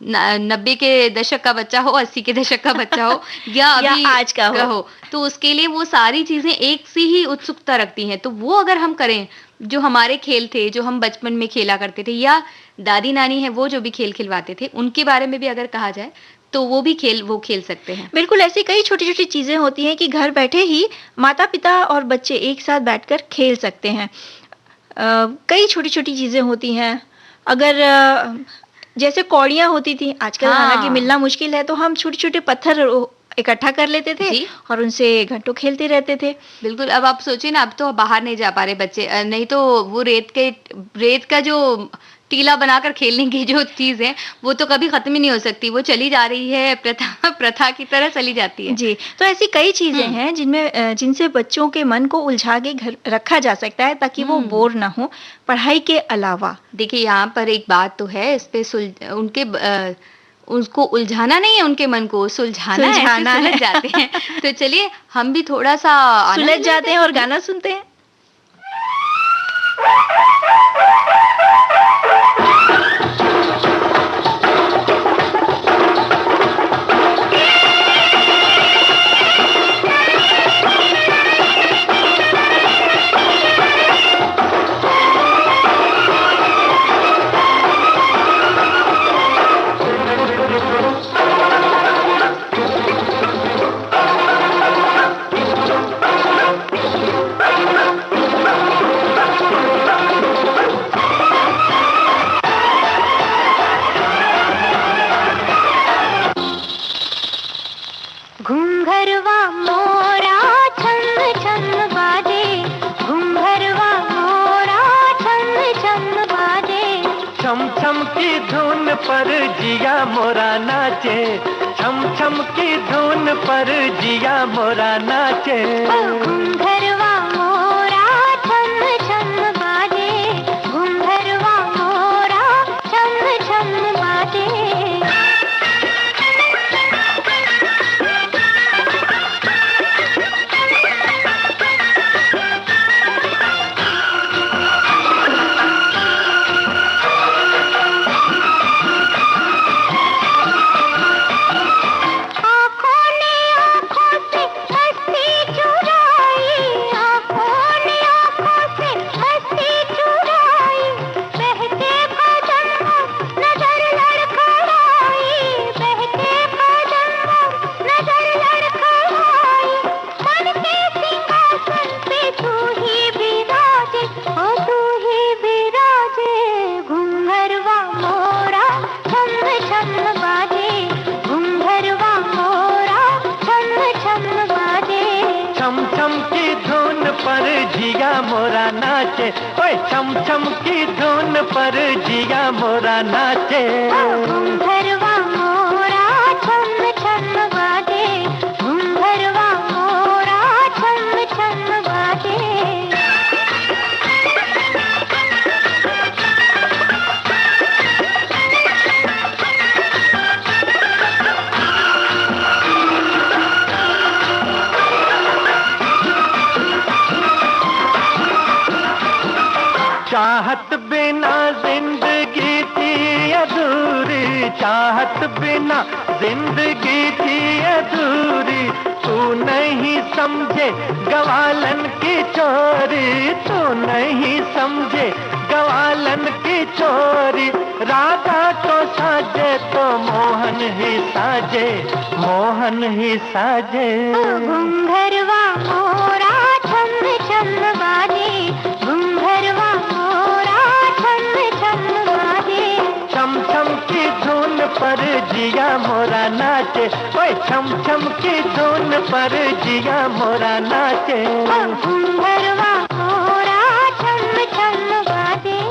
90 के दशक का बच्चा हो, 80 के दशक का बच्चा हो या या अभी आज का का हो। हो। तो उसके लिए वो सारी चीज़ें एक सी ही उत्सुकता रखती हैं। तो वो अगर हम करें, जो हमारे खेल थे, जो हम बचपन में खेला करते थे या दादी-नानी हैं, वो जो भी खेल खिलवाते थे, उनके बारे में भी अगर कहा जाए, तो वो खेल सकते हैं। बिल्कुल, ऐसी कई छोटी-छोटी चीज़ें होती हैं कि घर बैठे ही माता-पिता और बच्चे एक साथ बैठकर खेल सकते हैं। कई छोटी-छोटी चीज़ें होती हैं। अगर जैसे कौड़ियाँ होती थी, आजकल हालाँकि हाँ। मिलना मुश्किल है, तो हम छोटे-छोटे पत्थर इकट्ठा कर लेते थे जी। और उनसे घंटों खेलते रहते थे। बिल्कुल, अब आप सोचिए ना, अब तो बाहर नहीं जा पा रहे बच्चे, नहीं तो वो रेत का जो टीला बनाकर खेलने की जो चीज़ है, वो तो कभी खत्म ही नहीं हो सकती, वो चली जा रही है, प्रथा प्रथा की तरह चली जाती है। जी, तो ऐसी कई चीज़ें हुँ। हैं जिनसे बच्चों के मन को उलझा के घर रखा जा सकता है ताकि वो हुँ। बोर ना हो, पढ़ाई के अलावा। देखिए, यहाँ पर एक बात तो है, इस पे उसको उलझाना नहीं है उनके मन को, सुलझाना है, ऐसे सुलझाना सुलझ है। जाते हैं। तो चलिए हम भी थोड़ा-सा आनंद सुलझ लेते जाते हैं हैं। और गाना सुनते हैं। घुंघरवा मोरा छम छम बाजे, घुंघरवा मोरा छम छम बाजे। छम छम की धुन पर जिया मोरा नाचे, छम छम की धुन पर जिया मोरा नाचे। ओ घुंघरवा मोरा छम छम बाजे, घुंघरवा मोरा छम छम बाजे। आँखों ने आँखों से मस्ती चुराई, आँखों ने आँखों से मस्ती चुराई। बहके कदम नजर लड़खड़ाई, बहके कदम नजर लड़खड़ाई। मन के सिंहासन पे तू ही विराजे, ओ तू ही विराजे। घुंघरवा मोरा छम छम बाजे, घुंघरवा मोरा छम छम बाजे। छम छम की धुन पर जिया मोरा नाचे, ओए छम छम की धुन पर जिया मोरा नाचे। घुंघरवा मोरा छम छम बाजे, घुंघरवा मोरा छम छम बाजे। चाहत बिना जिंदगी थी अधूरी, चाहत बिना जिंदगी थी अधूरी। तू नहीं समझे गवालन की चोरी, तू नहीं समझे गवालन की चोरी। राधा तो साजे तो मोहन ही साजे, मोहन ही साजे। घुंघरवा मोरा छम छम बाजे, घुंघरवा मोरा छम छम बाजे। छम छम की धुन पर जिया मोरा नाचे, ओए छम छम की धुन पर जिया मोरा नाचे। घुंघरवा मोरा छम छम बाजे।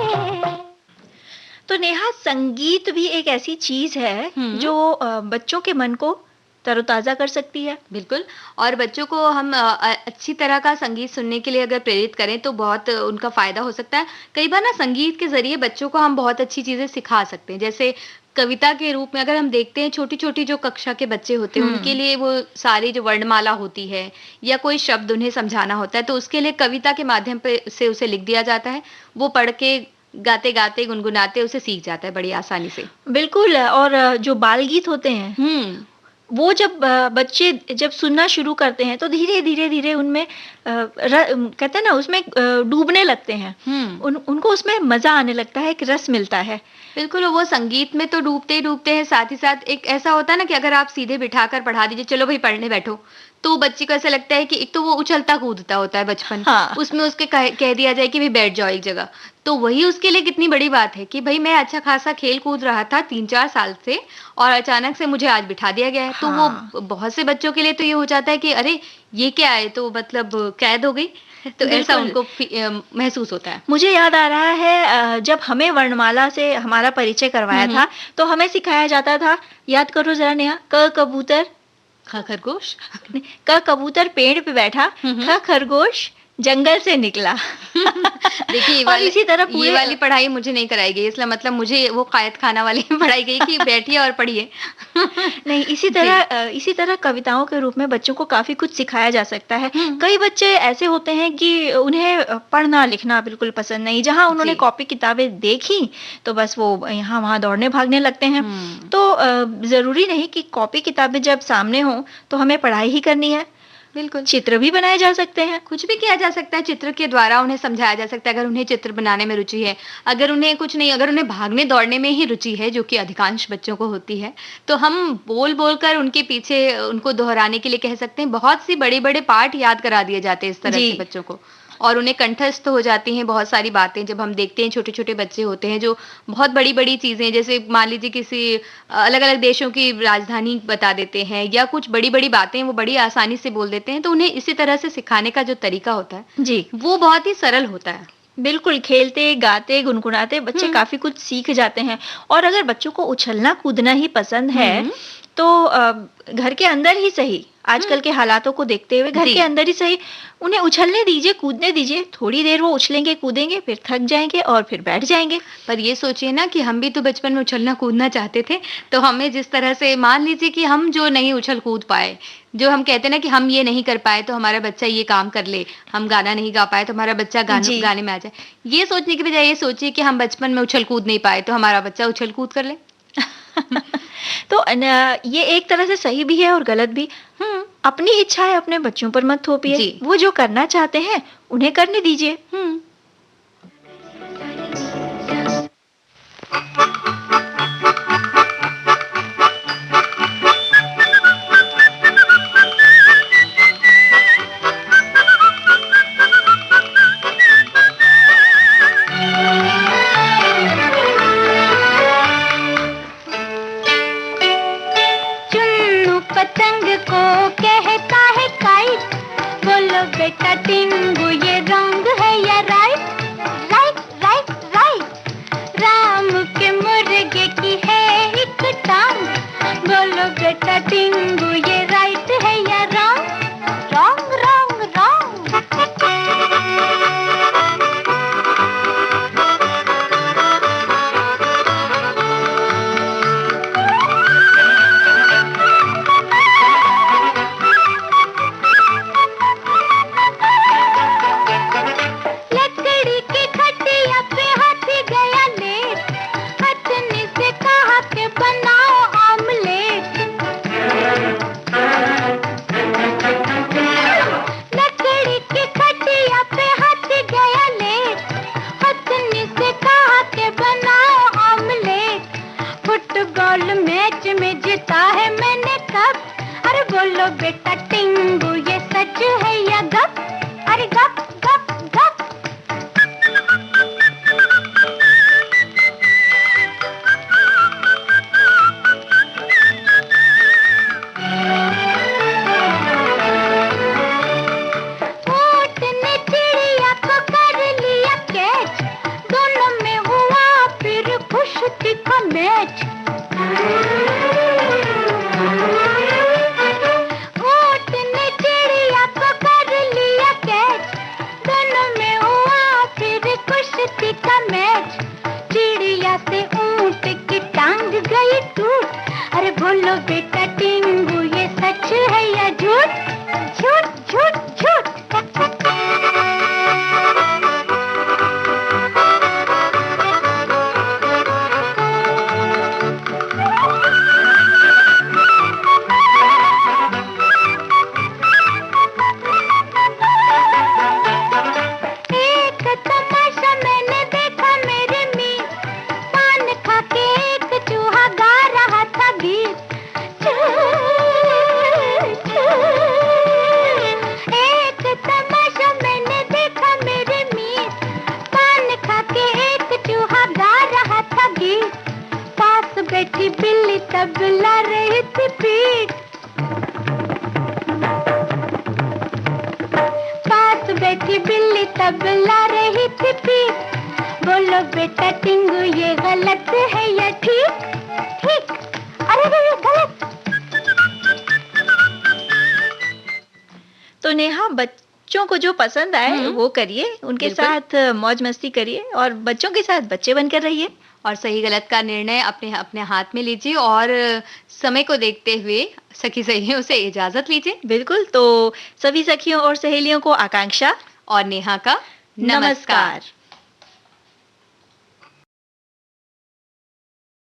तो नेहा, संगीत भी एक ऐसी चीज़ है जो बच्चों के मन को तरोताज़ा कर सकती है। बिल्कुल, और बच्चों को हम अच्छी तरह का संगीत सुनने के लिए अगर प्रेरित करें तो बहुत उनका फ़ायदा हो सकता है। कई बार ना संगीत के ज़रिए बच्चों को हम बहुत अच्छी चीज़ें सिखा सकते हैं। जैसे कविता के रूप में अगर हम देखते हैं, छोटी-छोटी जो कक्षा के बच्चे होते हैं, उनके लिए वो सारी जो वर्णमाला होती है या कोई शब्द उन्हें समझाना होता है, तो उसके लिए कविता के माध्यम पे से उसे लिख दिया जाता है। वो पढ़ के गाते-गाते, गुनगुनाते उसे सीख जाता है बड़ी आसानी से। बिल्कुल, और जो बाल गीत होते हैं, वो जब बच्चे जब सुनना शुरू करते हैं तो धीरे-धीरे उनमें कहते हैं ना, उसमें डूबने लगते हैं। उनको उसमें मज़ा आने लगता है, एक रस मिलता है। बिल्कुल, वो संगीत में तो डूबते ही डूबते हैं, साथ ही साथ एक ऐसा होता है ना कि अगर आप सीधे बिठाकर पढ़ा दीजिए, चलो भई पढ़ने बैठो, तो बच्चे को ऐसा लगता है कि एक तो वो उछलता कूदता होता है बचपन, हाँ। उसमें उसके कह दिया जाए कि भई बैठ जाओ एक जगह। तो वही उसके लिए कितनी बड़ी बात है कि भई मैं अच्छा खासा खेल कूद रहा था 3-4 साल से और अचानक से मुझे आज बिठा दिया गया है। तो वो हाँ। बहुत से बच्चों के लिए तो ये हो जाता है कि अरे! ये क्या है? तो मतलब कैद हो गई। तो ऐसा बिल्कुल। उनको महसूस होता है। मुझे याद आ रहा है जब हमें वर्णमाला से हमारा परिचय करवाया हुँ, था, हुँ। तो हमें सिखाया जाता था, याद करो ज़रा नेहा, क कबूतर, ख खरगोश। क कबूतर पेड़ पे बैठा, हुँ, हुँ। ख खरगोश जंगल से निकला। देखिए और इसी तरह ये पूरे वाली पढ़ाई मुझे नहीं कराई गई, इसलिए मतलब मुझे वो कायद खाना वाली पढ़ाई गई कि बैठिए और पढ़िए। नहीं, जी। इसी तरह कविताओं के रूप में बच्चों को काफ़ी कुछ सिखाया जा सकता है। हुँ। कई बच्चे ऐसे होते हैं कि उन्हें पढ़ना-लिखना बिल्कुल पसंद नहीं, जहाँ उन्होंने जी। कॉपी किताबें देखी, तो बस वो यहाँ-वहाँ दौड़ने भागने लगते हैं। हुँ। तो ज़रूरी नहीं कि कॉपी किताबें जब सामने हों, तो हमें पढ़ाई ही करनी है। बिल्कुल। चित्र भी बनाए जा सकते हैं। कुछ भी किया जा सकता है, चित्र के द्वारा उन्हें समझाया जा सकता है, अगर उन्हें चित्र बनाने में रुचि है। अगर उन्हें कुछ नहीं, अगर उन्हें भागने-दौड़ने में ही रुचि है, जो कि अधिकांश बच्चों को होती है, तो हम बोल-बोल कर उनके पीछे उनको दोहराने के लिए कह सकते हैं। बहुत सी बड़े-बड़े पाठ याद करा दिए जाते हैं इस तरह जी। से बच्चों को और उन्हें कंठस्थ हो जाती हैं बहुत सारी बातें। जब हम देखते हैं छोटे-छोटे बच्चे होते हैं जो बहुत बड़ी-बड़ी चीज़ें, जैसे मान लीजिए किसी अलग-अलग देशों की राजधानी बता देते हैं या कुछ बड़ी-बड़ी बातें वो बड़ी आसानी से बोल देते हैं, तो उन्हें इसी तरह से सिखाने का जो तरीका होता है, जी। वो बहुत ही सरल होता है। बिल्कुल, खेलते, गाते, गुनगुनाते बच्चे हुँ। काफ़ी कुछ सीख जाते हैं और अगर बच्चों को उछलना-कूदना ही पसंद है, हुँ। तो घर के अंदर ही सही, आजकल के हालातों को देखते हुए घर जी। के अंदर ही सही, उन्हें उछलने दीजिए, कूदने दीजिए, थोड़ी देर वो उछलेंगे, कूदेंगे, फिर थक जाएँगे और फिर बैठ जाएँगे। पर ये सोचिए ना कि हम भी तो बचपन में उछलना-कूदना चाहते थे, तो हमें जिस तरह से मान लीजिए कि हम जो नहीं उछल-कूद पाए, जो हम कहते हैं ना कि हम ये नहीं कर पाए तो हमारा बच्चा ये काम कर ले, हम गाना नहीं गा पाए तो हमारा बच्चा जी। गाने में आ जाए। ये सोचने की बजाय ये सोचिए कि हम बचपन में उछल-कूद नहीं पाए तो हमारा बच्चा उछल-कूद कर ले। तो ये एक तरह से सही भी है और गलत भी। हुँ, अपनी इच्छाएँ अपने बच्चों पर मत थोपिए। जी। वो जो करना चाहते हैं, उन्हें करने दीजिए। हुँ। चुन्नू पतंग को कहता है काइट, बोलो बेटा टिंगू ये रंग है या right? Right right right. Ram के मुर्गे की है एक टांग, बोलो बेटा टिंगू ये राइट है या रॉन्ग? Wrong wrong wrong. लकड़ी की खटिया पे हाथी गया लेट, हथनी से कहा के बनाओ ऑमलेट। थी बिल्ली तबला रही थी पीठ। बोलो बेटा टिंगू ये गलत है या ठीक? ठीक। अरे ये गलत। तो नेहा, बच्चों को जो पसंद आए वो करिए, उनके बिल्कुल। साथ मौज मस्ती करिए और बच्चों के साथ बच्चे बनकर रहिए। और सही गलत का निर्णय अपने अपने हाथ में लीजिए और समय को देखते हुए सखी सहेलियों से इजाजत लीजिए। बिल्कुल, तो सभी सखियों और सहेलियों को आकांक्षा और नेहा का नमस्कार। नमस्कार।